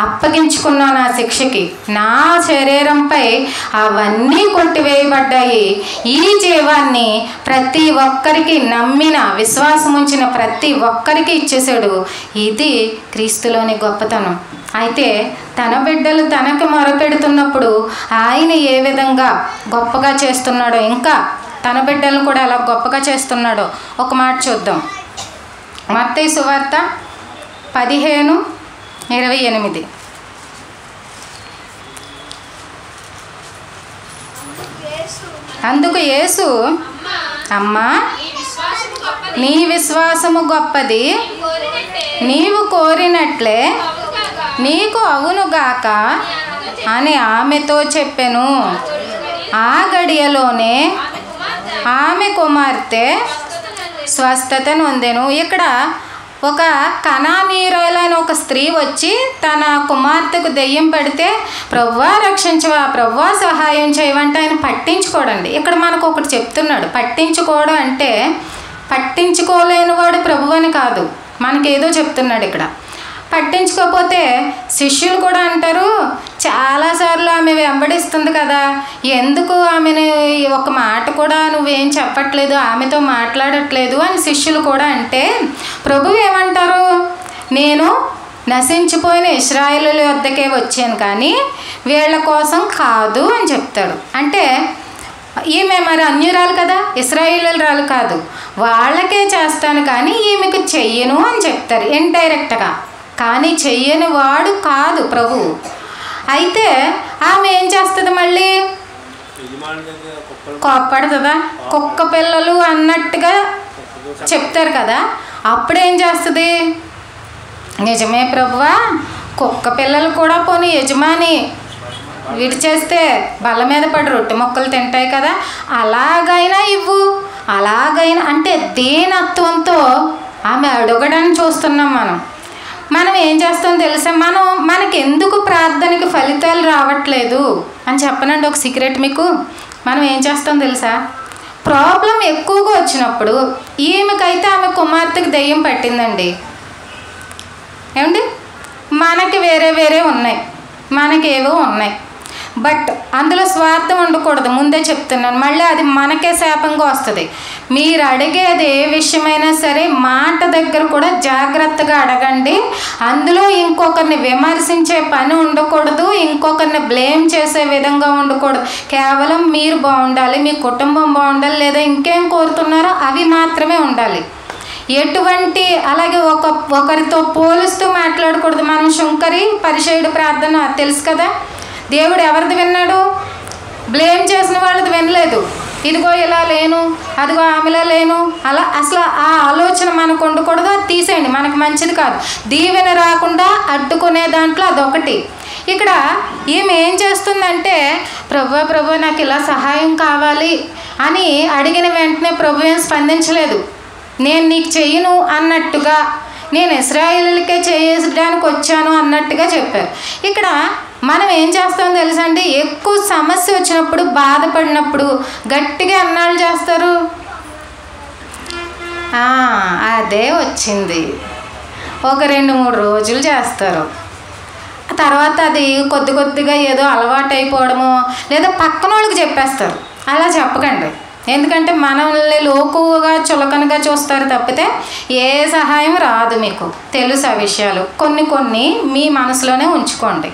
అప్పగించుకున్నాను ఆ శిక్షకి. నా శరీరంపై అవన్నీ కొట్టివేయబడ్డాయి. ఈ జీవాన్ని ప్రతి ఒక్కరికి, నమ్మిన విశ్వాసం ఉంచిన ప్రతి ఒక్కరికి ఇచ్చేశాడు. ఇది క్రీస్తులోని గొప్పతనం. అయితే తన బిడ్డలు తనకు మొరపెడుతున్నప్పుడు ఆయన ఏ విధంగా గొప్పగా చేస్తున్నాడో, ఇంకా తన బిడ్డలను కూడా ఎలా గొప్పగా చేస్తున్నాడో ఒక మాట చూద్దాం. మత్తయి సువార్త 15:28. అందుకు యేసు, అమ్మా నీ విశ్వాసము గొప్పది, నీవు కోరినట్లే నీకు అవునుగాక అని ఆమెతో చెప్పెను. ఆ గడియలోనే ఆమె కుమార్తె స్వస్థత నొందెను. ఇక్కడ ఒక కనానీయురాలైన ఒక స్త్రీ వచ్చి తన కుమార్తెకు దెయ్యం పడితే ప్రభువా రక్షించవా, ప్రభువా సహాయం చేయవంటే ఆయన పట్టించుకోడండి. ఇక్కడ మనకు ఒకటి చెప్తున్నాడు. పట్టించుకోవడం అంటే పట్టించుకోలేని వాడు ప్రభు అని కాదు, మనకేదో చెప్తున్నాడు ఇక్కడ. పట్టించుకోకపోతే శిష్యులు కూడా అంటారు, చాలాసార్లు ఆమె వెంబడిస్తుంది కదా, ఎందుకు ఆమెను ఒక మాట కూడా నువ్వేం చెప్పట్లేదు, ఆమెతో మాట్లాడట్లేదు అని శిష్యులు కూడా అంటే ప్రభువు ఏమంటారు, నేను నశించిపోయిన ఇశ్రాయేలుల వద్దకే వచ్చాను కానీ వీళ్ళ కోసం కాదు అని చెప్తాడు. అంటే ఈమె మరి అన్యురాలు కదా, ఇశ్రాయేలురాలు కాదు, వాళ్ళకే చేస్తాను కానీ ఈమెకు చెయ్యను అని చెప్తారు ఇండైరెక్ట్గా. కానీ చెయ్యని వాడు కాదు ప్రభు. అయితే ఆమె ఏం చేస్తుంది, మళ్ళీ కోప్పడుతుందా, కుక్క పిల్లలు అన్నట్టుగా చెప్తారు కదా, అప్పుడేం చేస్తుంది, నిజమే ప్రభువా, కుక్క పిల్లలు కూడా పోనీ యజమాని విడిచేస్తే బల్ల మీద పడి రొట్టె మొక్కలు తింటాయి కదా, అలాగైనా ఇవ్వు, అలాగైనా అంటే దీనత్వంతో ఆమె అడగడానికి చూస్తున్నాం. మనం ఏం చేస్తాం తెలుసా, మనకి ఎందుకు ప్రార్థనకి ఫలితాలు రావట్లేదు అని చెప్పనండి ఒక సీక్రెట్ మీకు. మనం ఏం చేస్తాం తెలుసా, ప్రాబ్లం ఎక్కువగా వచ్చినప్పుడు, ఈమెకైతే ఆమె కుమార్తెకి దెయ్యం పట్టిందండి ఏమండి, మనకి వేరే వేరే ఉన్నాయి, మనకేవో ఉన్నాయి, బట్ అందులో స్వార్థం ఉండకూడదు, ముందే చెప్తున్నాను. మళ్ళీ అది మనకే శాపంగా వస్తుంది. మీరు అడిగేది ఏ విషయమైనా సరే మాట దగ్గర కూడా జాగ్రత్తగా అడగండి. అందులో ఇంకొకరిని విమర్శించే పని ఉండకూడదు, ఇంకొకరిని బ్లేమ్ చేసే విధంగా ఉండకూడదు. కేవలం మీరు బాగుండాలి, మీ కుటుంబం బాగుండాలి, లేదా ఇంకేం కోరుతున్నారో అవి మాత్రమే ఉండాలి. ఎటువంటి అలాగే ఒకరితో పోలుస్తూ మాట్లాడకూడదు. మనం శుంకరి పరిచయుడు ప్రార్థన తెలుసు కదా, దేవుడు ఎవరిది విన్నాడు? బ్లేమ్ చేసిన వాళ్ళది వినలేదు. ఇదిగో ఇలా లేను, అదిగో ఆమెలా లేను, అలా అసలు ఆ ఆలోచన మనకు ఉండకూడదు. అది తీసేయండి, మనకు మంచిది కాదు. దీవెన రాకుండా అడ్డుకునే దాంట్లో అదొకటి. ఇక్కడ ఈమె ఏం చేస్తుందంటే, ప్రభు నాకు ఇలా సహాయం కావాలి అని అడిగిన వెంటనే ప్రభు ఏం స్పందించలేదు. నేను నీకు చెయ్యను అన్నట్టుగా, నేను ఇశ్రాయేలులకే చేయడానికి వచ్చాను అన్నట్టుగా చెప్పారు. ఇక్కడ మనం ఏం చేస్తామో తెలుసా అండి, ఎక్కువ సమస్య వచ్చినప్పుడు బాధపడినప్పుడు గట్టిగా అన్నాళ్ళు చేస్తారు, అదే వచ్చింది, ఒక 2-3 రోజులు చేస్తారు. తర్వాత అది కొద్దిగా ఏదో అలవాటు అయిపోవడము, లేదా పక్కన వాళ్ళకి చెప్పేస్తారు. అలా చెప్పకండి, ఎందుకంటే మనల్ని లోకుగా చులకనగా చూస్తారు తప్పితే ఏ సహాయం రాదు. మీకు తెలుసు ఆ విషయాలు. కొన్ని మీ మనసులోనే ఉంచుకోండి.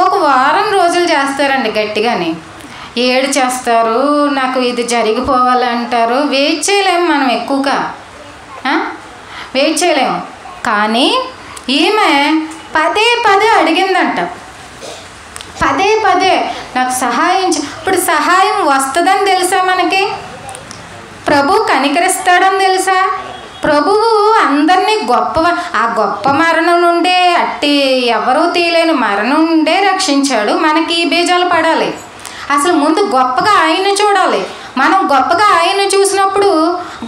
ఒక వారం రోజులు చేస్తారండి గట్టిగాని, ఏడు చేస్తారు, నాకు ఇది జరిగిపోవాలంటారు. వెయిట్ చేయలేము మనం, ఎక్కువగా వెయిట్ చేయలేము. కానీ ఈమె పదే అడిగిందంట, పదే నాకు సహాయం. ఇప్పుడు సహాయం వస్తుందని తెలుసా మనకి? ప్రభు కనికరిస్తాడని తెలుసా? ప్రభువు అందరినీ ఆ గొప్ప మరణం నుండే, అట్టి ఎవరూ తీయలేని మరణం నుండే రక్షించాడు. మనకి ఈ బీజాలు పడాలి. అసలు ముందు గొప్పగా ఆయన్ని చూడాలి. మనం గొప్పగా ఆయన్ని చూసినప్పుడు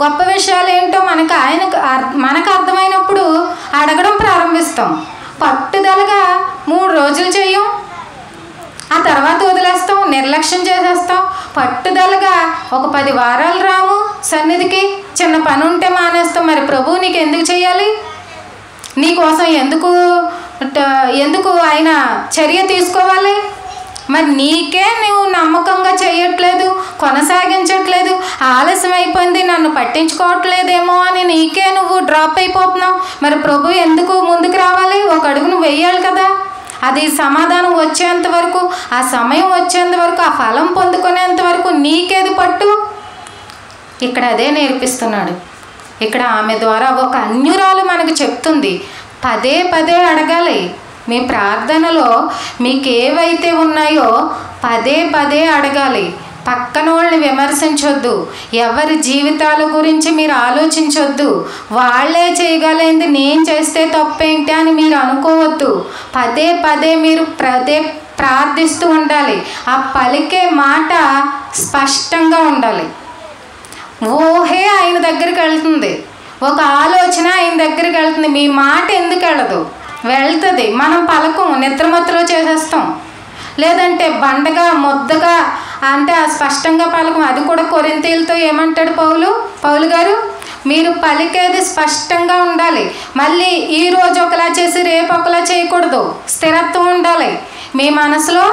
గొప్ప విషయాలు ఏంటో మనకు అర్థమైనప్పుడు అడగడం ప్రారంభిస్తాం. పట్టుదలగా 3 రోజులు చెయ్యం, ఆ తర్వాత వదిలేస్తాం, నిర్లక్ష్యం చేసేస్తాం. పట్టుదలగా ఒక 10 వారాలు రాము సన్నిధికి, చిన్న పని ఉంటే మానేస్తాం. మరి ప్రభువు నీకు ఎందుకు చేయాలి? నీకోసం ఎందుకు ఆయన చర్య తీసుకోవాలి? మరి నీకే నువ్వు నమ్మకంగా చేయట్లేదు, కొనసాగించట్లేదు, ఆలస్యం అయిపోయింది, నన్ను పట్టించుకోవట్లేదేమో అని నీకే నువ్వు డ్రాప్ అయిపోతున్నావు. మరి ప్రభు ఎందుకు ముందుకు రావాలి? ఒక అడుగు నువ్వు వెయ్యాలి కదా. అది సమాధానం వచ్చేంత వరకు, ఆ సమయం వచ్చేంత వరకు, ఆ ఫలం పొందుకునేంత వరకు నీకేది పట్టు? ఇక్కడ అదే నేర్పిస్తున్నాడు. ఇక్కడ ఆమె ద్వారా ఒక అన్యురాలు మనకు చెప్తుంది, పదే అడగాలి. మీ ప్రార్థనలో మీకు ఏవైతే ఉన్నాయో పదే అడగాలి. పక్కన వాళ్ళని విమర్శించొద్దు, ఎవరి జీవితాల గురించి మీరు ఆలోచించొద్దు. వాళ్ళే చేయగలిగింది నేను చేస్తే తప్పేంటి అని మీరు అనుకోవద్దు. పదే మీరు ప్రార్థిస్తూ ఉండాలి. ఆ పలికే మాట స్పష్టంగా ఉండాలి. ఊహే ఆయన దగ్గరికి వెళ్తుంది, ఒక ఆలోచన ఆయన దగ్గరికి వెళ్తుంది. మీ మాట ఎందుకు వెళ్ళదు? వెళ్తుంది. మనం పలకం, నిద్రమత్తులో చేసేస్తాం, లేదంటే బండగా ముద్దగా అంటే స్పష్టంగా పలకం. అది కూడా కొరింథీయులతో ఏమంటాడు పౌలు గారు, మీరు పలికేది స్పష్టంగా ఉండాలి. మళ్ళీ ఈరోజు ఒకలా చేసి రేపు ఒకలా చేయకూడదు. స్థిరత్వం ఉండాలి. మీ మనసులో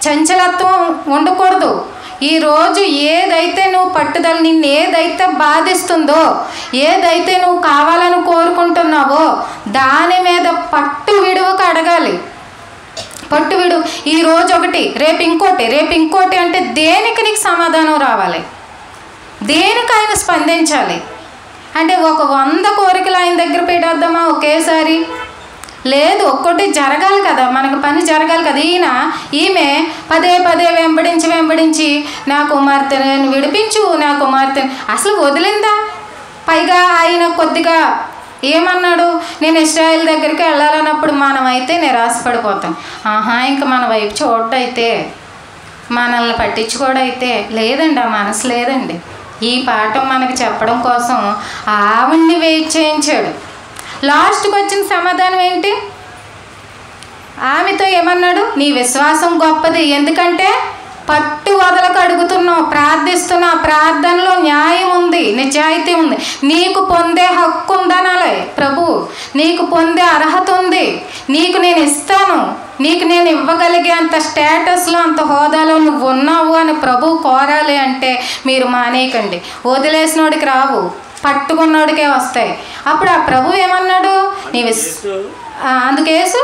చంచలత్వం ఉండకూడదు. ఈరోజు ఏదైతే నువ్వు పట్టుదల, నిన్ను ఏదైతే బాధిస్తుందో, ఏదైతే నువ్వు కావాలని కోరుకుంటున్నావో దాని మీద పట్టు విడువకు అడగాలి. పట్టు విడు. ఈరోజు ఒకటి, రేపు ఇంకోటి అంటే దేనికి నీకు సమాధానం రావాలి? దేనికి ఆయన స్పందించాలి? అంటే ఒక 100 కోరికలు ఆయన దగ్గర పెట్టేద్దామా ఒకేసారి? లేదు, ఒక్కటి జరగాలి కదా, మనకు పని జరగాలి కదా. ఈమె పదే వెంబడించి నా కుమార్తెను విడిపించు, నా కుమార్తెను అసలు వదిలిందా? పైగా ఆయన కొద్దిగా ఏమన్నాడు, నేను ఇశ్రాయేలు దగ్గరికి వెళ్ళాలన్నప్పుడు మనమైతే నిరాశపడిపోతాం. ఇంకా మన వైపు చూడైతే, మనల్ని పట్టించుకోడైతే లేదండి, ఆ మనసు లేదండి. ఈ పాఠం మనకి చెప్పడం కోసం ఆవిడ్ని వెయిట్ చేయించాడు. లాస్ట్కి వచ్చిన సమాధానం ఏంటి? ఆమెతో ఏమన్నాడు? నీ విశ్వాసం గొప్పది, ఎందుకంటే పట్టు వదలకు అడుగుతున్నావు, ప్రార్థిస్తున్నావు, ప్రార్థనలో న్యాయం ఉంది, నిజాయితీ ఉంది, నీకు పొందే హక్కు ఉందనాలే ప్రభు, నీకు పొందే అర్హత ఉంది, నీకు నేను ఇస్తాను, నీకు నేను ఇవ్వగలిగే అంత స్టేటస్లో, అంత హోదాలో నువ్వు ఉన్నావు అని ప్రభు కోరాలి. అంటే మీరు మానేయకండి. వదిలేసినోడికి రావు, పట్టుకున్నోడికే వస్తాయి. అప్పుడు ఆ ప్రభు ఏమన్నాడు? అందుకేసు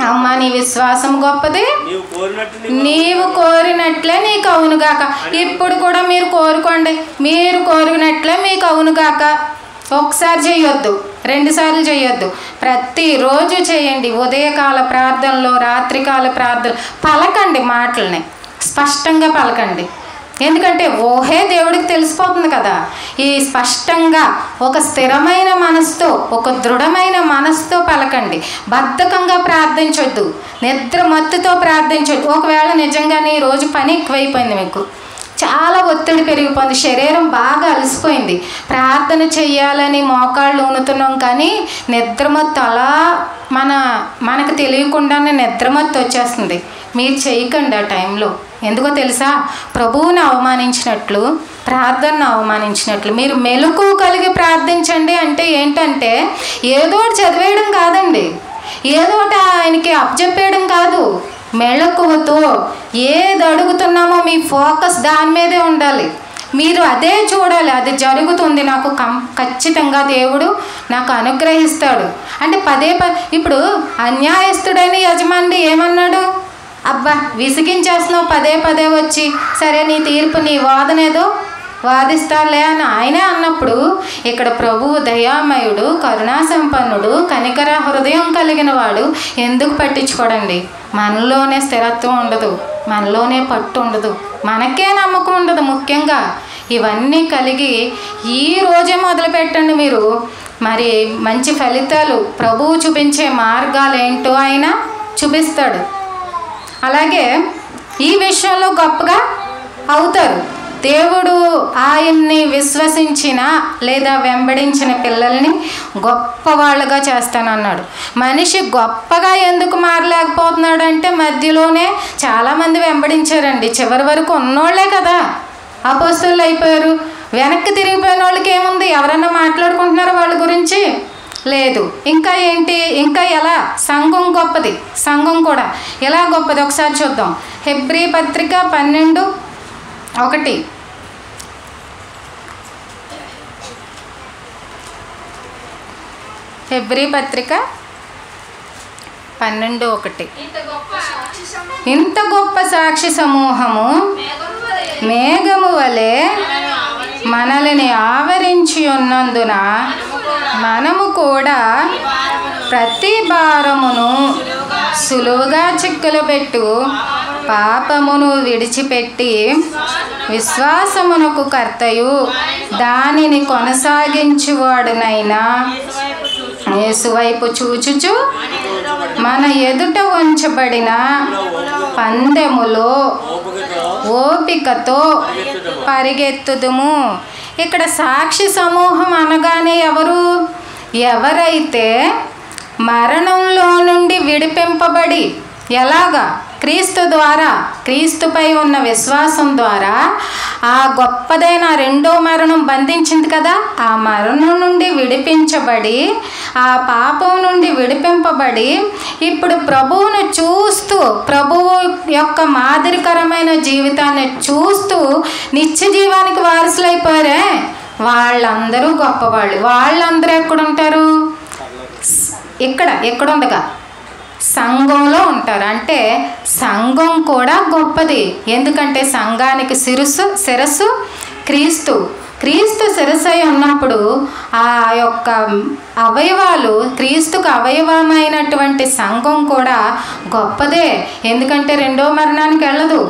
అమ్మా నీ విశ్వాసం గొప్పది, నీవు కోరినట్లే నీకు అవునుగాక. ఇప్పుడు కూడా మీరు కోరుకోండి, మీరు కోరినట్లే మీకు అవునుగాక. ఒకసారి చేయొద్దు, 2 సార్లు చేయొద్దు, ప్రతిరోజు చేయండి. ఉదయకాల ప్రార్థనలో, రాత్రికాల ప్రార్థన పలకండి, మాటల్ని స్పష్టంగా పలకండి. ఎందుకంటే ఊహే దేవుడికి తెలిసిపోతుంది కదా. ఈ స్పష్టంగా ఒక స్థిరమైన మనసుతో, ఒక దృఢమైన మనసుతో పలకండి. బద్ధకంగా ప్రార్థించొద్దు, నిద్ర మత్తుతో ప్రార్థించొద్దు. ఒకవేళ నిజంగానే ఈరోజు పని ఎక్కువైపోయింది, మీకు చాలా ఒత్తిడి పెరిగిపోయింది, శరీరం బాగా అలసిపోయింది, ప్రార్థన చెయ్యాలని మోకాళ్ళు ఊనుతున్నాం, కానీ నిద్రమత్తు అలా మనకు తెలియకుండానే నిద్రమత్తు వచ్చేస్తుంది. మీరు చేయకండి ఆ టైంలో. ఎందుకో తెలుసా, ప్రభువుని అవమానించినట్లు, ప్రార్థనను అవమానించినట్లు. మీరు మెలకు కలిగి ప్రార్థించండి అంటే ఏంటంటే ఏదోటి చదివేయడం కాదండి, ఏదోటి ఆయనకి అప్పచెప్పేయడం కాదు. మెళకువతో ఏది అడుగుతున్నామో మీ ఫోకస్ దాని మీదే ఉండాలి. మీరు అదే చూడాలి, అది జరుగుతుంది, నాకు ఖచ్చితంగా దేవుడు నాకు అనుగ్రహిస్తాడు అంటే ఇప్పుడు అన్యాయస్తుడైన యజమాని ఏమన్నాడు, అబ్బా విసిగించేస్తున్నావు పదే వచ్చి, సరే నీ తీర్పు, నీ వాదన ఏదో వాదిస్తాలే అని ఆయనే అన్నప్పుడు, ఇక్కడ ప్రభువు దయామయుడు, కరుణా సంపన్నుడు, కనికర హృదయం కలిగిన వాడు, ఎందుకు పట్టించుకోడండి? మనలోనే స్థిరత్వం ఉండదు, మనలోనే పట్టు ఉండదు, మనకే నమ్మకం ఉండదు. ముఖ్యంగా ఇవన్నీ కలిగి ఈ రోజే మొదలు పెట్టండి మీరు. మరి మంచి ఫలితాలు, ప్రభువు చూపించే మార్గాలు ఏంటో ఆయన చూపిస్తాడు. అలాగే ఈ విషయంలో గొప్పగా అవుతారు. దేవుడు ఆయన్ని విశ్వసించిన లేదా వెంబడించిన పిల్లల్ని గొప్పవాళ్ళుగా చేస్తానన్నాడు. మనిషి గొప్పగా ఎందుకు మారలేకపోతున్నాడు అంటే మధ్యలోనే చాలామంది వెంబడించారండి, చివరి వరకు ఉన్నోళ్లే కదా అపోస్తలులు అయిపోయారు. వెనక్కి తిరిగిపోయిన వాళ్ళకి ఏముంది, ఎవరన్నా మాట్లాడుకుంటున్నారు వాళ్ళ గురించి? లేదు. ఇంకా ఏంటి, ఇంకా ఎలా సంఘం గొప్పది, సంఘం కూడా ఎలా గొప్పది ఒకసారి చూద్దాం. హెబ్రీ పత్రిక 12:1. హెబ్రీ పత్రిక 12:1. ఇంత గొప్ప సాక్షి సమూహము మేఘము వలె మనల్ని ఆవరించి ఉన్నందున మనము కూడా ప్రతి భారమును సులువుగా చిక్కులుపెట్టు పాపమును విడిచిపెట్టి విశ్వాసమునకు కర్తయు దానిని కొనసాగించువాడునైనా యేసువైపు చూచుచు మన ఎదుట ఉంచబడిన పందెములో ఓపికతో పరిగెత్తుదుము. ఇక్కడ సాక్షి సమూహం అనగానే ఎవరైతే మరణంలో నుండి విడిపింపబడి, ఎలాగా? క్రీస్తు ద్వారా, క్రీస్తుపై ఉన్న విశ్వాసం ద్వారా ఆ గొప్పదైన రెండో మరణం బంధించింది కదా, ఆ మరణం నుండి విడిపించబడి, ఆ పాపం నుండి విడిపింపబడి, ఇప్పుడు ప్రభువును చూస్తూ, ప్రభువు యొక్క మాదిరికరమైన జీవితాన్ని చూస్తూ నిత్య జీవానికి వారసులైపోయారే, వాళ్ళందరూ గొప్పవాళ్ళు. వాళ్ళందరూ ఎక్కడుంటారు? ఎక్కడుండగా సంఘంలో ఉంటారు. అంటే సంఘం కూడా గొప్పది. ఎందుకంటే సంఘానికి శిరస్సు క్రీస్తు. క్రీస్తు శిరస్సు అయి ఉన్నప్పుడు ఆ యొక్క అవయవాలు, క్రీస్తుకు అవయవమైనటువంటి సంఘం కూడా గొప్పదే. ఎందుకంటే రెండో మరణానికి వెళ్ళదు.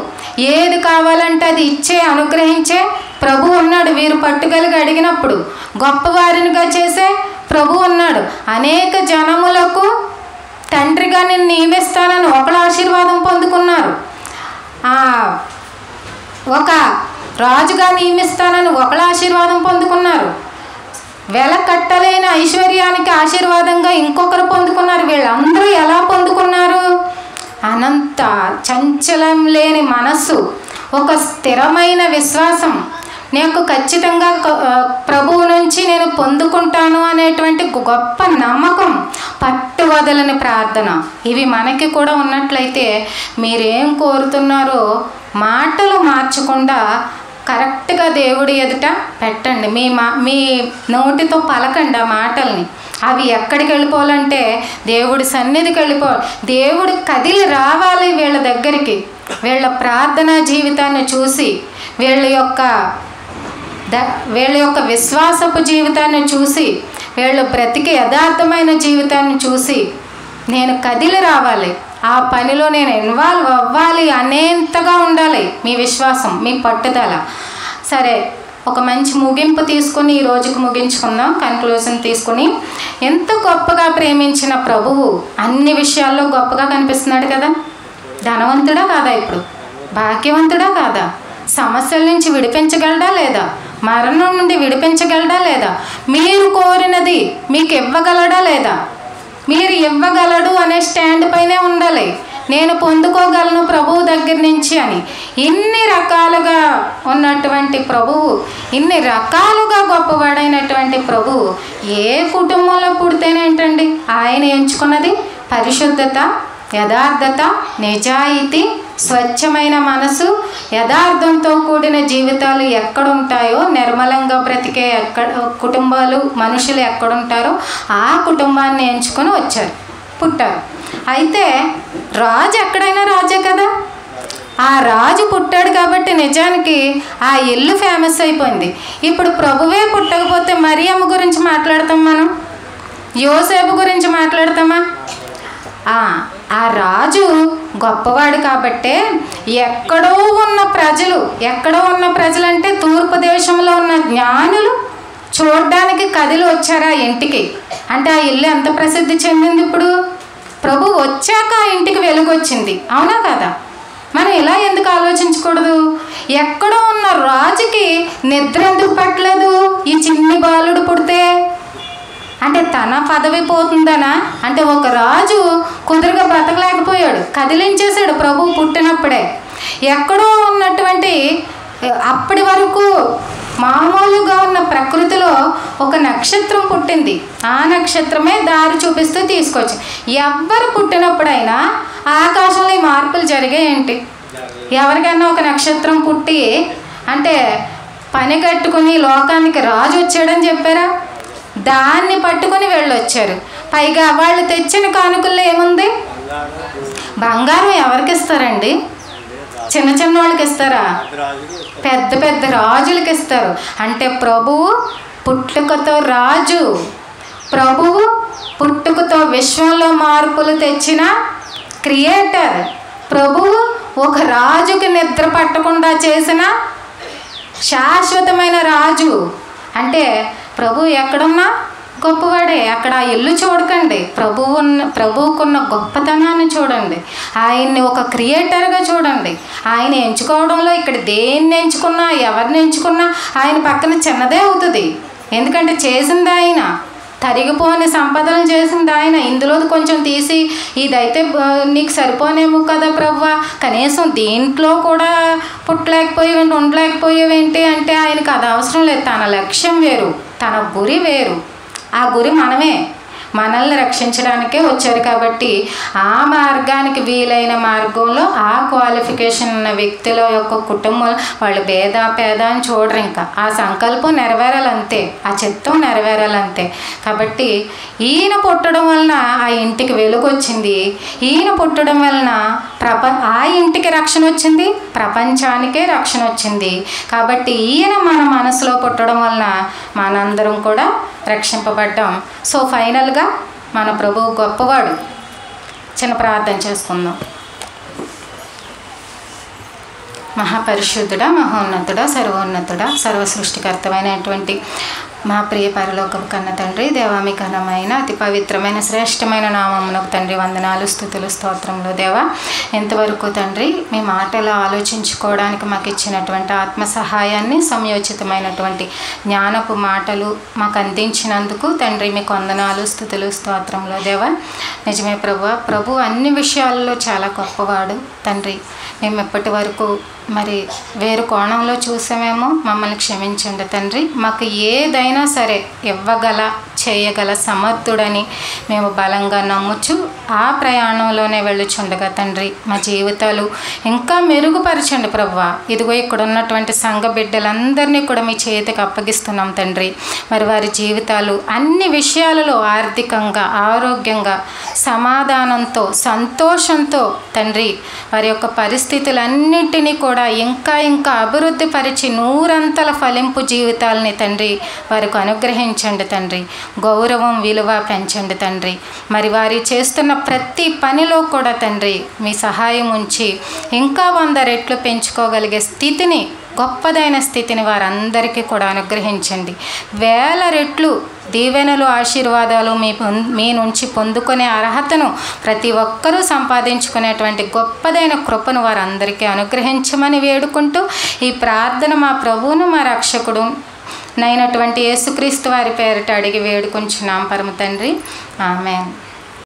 ఏది కావాలంటే అది ఇచ్చే, అనుగ్రహించే ప్రభు ఉన్నాడు. వీరు పట్టుదలగా అడిగినప్పుడు గొప్పవారినిగా చేసే ప్రభు ఉన్నాడు. అనేక జనములకు తండ్రిగా నేను నియమిస్తానని ఒకళ్ళ ఆశీర్వాదం పొందుకున్నారు. ఒక రాజుగా నియమిస్తానని ఒకళ్ళ ఆశీర్వాదం పొందుకున్నారు. వెల కట్టలేని ఐశ్వర్యానికి ఆశీర్వాదంగా ఇంకొకరు పొందుకున్నారు. వీళ్ళందరూ ఎలా పొందుకున్నారు? అనంత చంచలం లేని మనస్సు, ఒక స్థిరమైన విశ్వాసం, నాకు ఖచ్చితంగా ప్రభువు నుంచి నేను పొందుకుంటాను అనేటువంటి గొప్ప నమ్మకం, పట్టువదలని ప్రార్థన, ఇవి మనకి కూడా ఉన్నట్లయితే మీరేం కోరుతున్నారో మాటలు మార్చకుండా కరెక్ట్గా దేవుడి ఎదుట పెట్టండి. మీ నోటితో పలకండి ఆ మాటల్ని. అవి ఎక్కడికి వెళ్ళిపోవాలంటే దేవుడి సన్నిధికి వెళ్ళిపోవాలి. దేవుడు కదిలి రావాలి వీళ్ళ దగ్గరికి. వీళ్ళ ప్రార్థనా జీవితాన్ని చూసి, వీళ్ళ యొక్క విశ్వాసపు జీవితాన్ని చూసి, వీళ్ళు బ్రతికి యథార్థమైన జీవితాన్ని చూసి నేను కదిలి రావాలి, ఆ పనిలో నేను ఇన్వాల్వ్ అవ్వాలి అనేంతగా ఉండాలి మీ విశ్వాసం, మీ పట్టుదల. సరే, ఒక మంచి ముగింపు తీసుకొని ఈ రోజుకు ముగించుకుందాం. కన్క్లూజన్ తీసుకుని, ఎంత గొప్పగా ప్రేమించిన ప్రభువు అన్ని విషయాల్లో గొప్పగా కనిపిస్తున్నాడు కదా. ధనవంతుడా కాదా, ఇప్పుడు భాగ్యవంతుడా కాదా, సమస్యల నుంచి విడిపించగలడా లేదా, మరణం నుండి విడిపించగలడా లేదా, మీరు కోరినది మీకు ఇవ్వగలడా లేదా. మీరు ఇవ్వగలడు అనే స్టాండ్ పైనే ఉండాలి. నేను పొందుకోగలను ప్రభువు దగ్గర నుంచి అని. ఇన్ని రకాలుగా ఉన్నటువంటి ప్రభువు, ఇన్ని రకాలుగా గొప్పవాడైనటువంటి ప్రభువు ఏ కుటుంబంలో పుడితేనేంటండి, ఆయన ఎంచుకున్నది పరిశుద్ధత, యథార్థత, నిజాయితీ, స్వచ్ఛమైన మనసు, యథార్థంతో కూడిన జీవితాలు ఎక్కడుంటాయో, నిర్మలంగా బ్రతికే కుటుంబాలు, మనుషులు ఎక్కడుంటారో ఆ కుటుంబాన్ని ఎంచుకొని వచ్చారు, పుట్టారు. అయితే రాజు ఎక్కడైనా రాజే కదా. ఆ రాజు పుట్టాడు కాబట్టి నిజానికి ఆ ఇల్లు ఫేమస్ అయిపోయింది. ఇప్పుడు ప్రభువే పుట్టకపోతే మరియమ్మ గురించి మాట్లాడతాం మనం, యోసేపు గురించి మాట్లాడతామా? ఆ రాజు గొప్పవాడు కాబట్టే ఎక్కడో ఉన్న ప్రజలు అంటే తూర్పు దేశంలో ఉన్న జ్ఞానులు చూడడానికి కదిలి వచ్చారు ఆ ఇంటికి. అంటే ఆ ఇల్లు ఎంత ప్రసిద్ధి చెందింది. ఇప్పుడు ప్రభు వచ్చాక ఆ ఇంటికి వెలుగు వచ్చింది, అవునా కదా. మనం ఇలా ఎందుకు ఆలోచించకూడదు? ఎక్కడో ఉన్న రాజుకి నిద్ర ఎందుకు పట్టలేదు ఈ చిన్ని బాలుడు పుడితే? అంటే తన పదవి పోతుందనా? అంటే ఒక రాజు కుదురుగా బ్రతకలేకపోయాడు, కదిలించేశాడు ప్రభు పుట్టినప్పుడే. ఎక్కడో ఉన్నటువంటి అప్పటి వరకు మామూలుగా ఉన్న ప్రకృతిలో ఒక నక్షత్రం పుట్టింది. ఆ నక్షత్రమే దారి చూపిస్తూ తీసుకొచ్చి, ఎవ్వరు పుట్టినప్పుడైనా ఆకాశంలో ఈ మార్పులు జరిగాయేంటి? ఎవరికైనా ఒక నక్షత్రం పుట్టి అంటే పని కట్టుకుని లోకానికి రాజు వచ్చాడని చెప్పారా? దాన్ని పట్టుకొని వెళ్ళొచ్చారు. పైగా వాళ్ళు తెచ్చిన కానుకల్లో ఏముంది? బంగారం. ఎవరికి ఇస్తారండి? చిన్న చిన్న వాళ్ళకి ఇస్తారా? పెద్ద పెద్ద రాజులకి ఇస్తారు. అంటే ప్రభువు పుట్టుకతో రాజు, ప్రభువు పుట్టుకతో విశ్వంలో మార్పులు తెచ్చిన క్రియేటర్, ప్రభువు ఒక రాజుకి నిద్ర పట్టకుండా చేసిన శాశ్వతమైన రాజు. అంటే ప్రభు ఎక్కడున్నా గొప్పవాడే. అక్కడ ఆ ఇల్లు చూడకండి, ప్రభువుకున్న గొప్పతనాన్ని చూడండి. ఆయన్ని ఒక క్రియేటర్గా చూడండి. ఆయన ఎంచుకోవడంలో ఇక్కడ దేన్ని ఎంచుకున్నా, ఎవరిని ఎంచుకున్నా ఆయన పక్కన చిన్నదే అవుతుంది. ఎందుకంటే చేసింది ఆయన, తరిగిపోని సంపదలు చేసింది ఆయన. ఇందులో కొంచెం తీసి ఇదైతే నీకు సరిపోనేమో కదా ప్రభువా, కనీసం దీంట్లో కూడా పుట్టలేకపోయేవేంటి, ఉండలేకపోయేవేంటి అంటే ఆయనకు అది అవసరం లేదు. తన లక్ష్యం వేరు, తన గురి వేరు. ఆ గురి మనమే, మనల్ని రక్షించడానికే వచ్చారు. కాబట్టి ఆ మార్గానికి వీలైన మార్గంలో ఆ క్వాలిఫికేషన్ ఉన్న వ్యక్తుల యొక్క కుటుంబం వాళ్ళు పేద అని చూడరు. ఇంకా ఆ సంకల్పం నెరవేరాలంతే, ఆ చిత్తం నెరవేరాలంతే. కాబట్టి ఈయన పుట్టడం వలన ఆ ఇంటికి వెలుగు వచ్చింది. ఈయన పుట్టడం వలన ఆ ఇంటికి రక్షణ వచ్చింది, ప్రపంచానికే రక్షణ వచ్చింది. కాబట్టి ఈయన మన మనసులో పుట్టడం వలన మనందరం కూడా రక్షింపబడ్డాం. సో ఫైనల్గా మన ప్రభువు గొప్పవాడు. చిన్న ప్రార్థన చేసుకుందాం. మహాపరిశుద్ధుడా, మహోన్నతుడా, సర్వోన్నతుడా, సర్వసృష్టికర్తమైనటువంటి మా ప్రియ పరలోకపు కన్న తండ్రి, దేవా మీ ఘనమైన అతి పవిత్రమైన శ్రేష్టమైన నామమునకు తండ్రి వందనాలు, స్తుతులు, స్తోత్రములు. దేవా ఎంతవరకు తండ్రి మీ మాటలు ఆలోచించుకోవడానికి మాకు ఇచ్చినటువంటి ఆత్మ సహాయాన్ని, సమయోచితమైనటువంటి జ్ఞానపు మాటలు మాకు అందించినందుకు తండ్రి మీకు వందనాలు, స్తుతులు, స్తోత్రములు. దేవా నిజమే ప్రభు అన్ని విషయాల్లో చాలా గొప్పవాడు తండ్రి. మేము ఎప్పటి వరకు మరి వేరు కోణంలో చూసామేమో, మమ్మల్ని క్షమించండి తండ్రి. మాకు ఏదైనా ఏమైనా సరే ఇవ్వగల చేయగల సమర్థుడని మేము బలంగా నమ్ముచు ఆ ప్రయాణంలోనే వెళ్ళుచుండగా తండ్రి మా జీవితాలు ఇంకా మెరుగుపరచండి ప్రభువా. ఇదిగో ఇక్కడ ఉన్నటువంటి సంఘ బిడ్డలందరినీ కూడా మీ చేతికి అప్పగిస్తున్నాం తండ్రి. మరి వారి జీవితాలు అన్ని విషయాలలో ఆర్థికంగా, ఆరోగ్యంగా, సమాధానంతో, సంతోషంతో తండ్రి వారి యొక్క పరిస్థితులన్నింటినీ కూడా ఇంకా ఇంకా అభివృద్ధి పరిచి నూరంతల ఫలింపు జీవితాలని తండ్రి వారికి అనుగ్రహించండి తండ్రి. గౌరవం, విలువ పెంచండి తండ్రి. మరి వారి చేస్తున్న ప్రతి పనిలో కూడా తండ్రి మీ సహాయం ఉంచి ఇంకా 100 రెట్లు పెంచుకోగలిగే స్థితిని, గొప్పదైన స్థితిని వారందరికీ కూడా అనుగ్రహించండి. 1000 రెట్లు దీవెనలు, ఆశీర్వాదాలు మీ నుంచి పొందుకునే అర్హతను ప్రతి ఒక్కరూ సంపాదించుకునేటువంటి గొప్పదైన కృపను వారందరికీ అనుగ్రహించమని వేడుకుంటూ ఈ ప్రార్థన మా ప్రభువును, మా రక్షకుడు నైనటువంటి యేసుక్రీస్తు వారి పేరిట అడిగి వేడుకుంటున్నాం పరమ తండ్రి. ఆమేన్.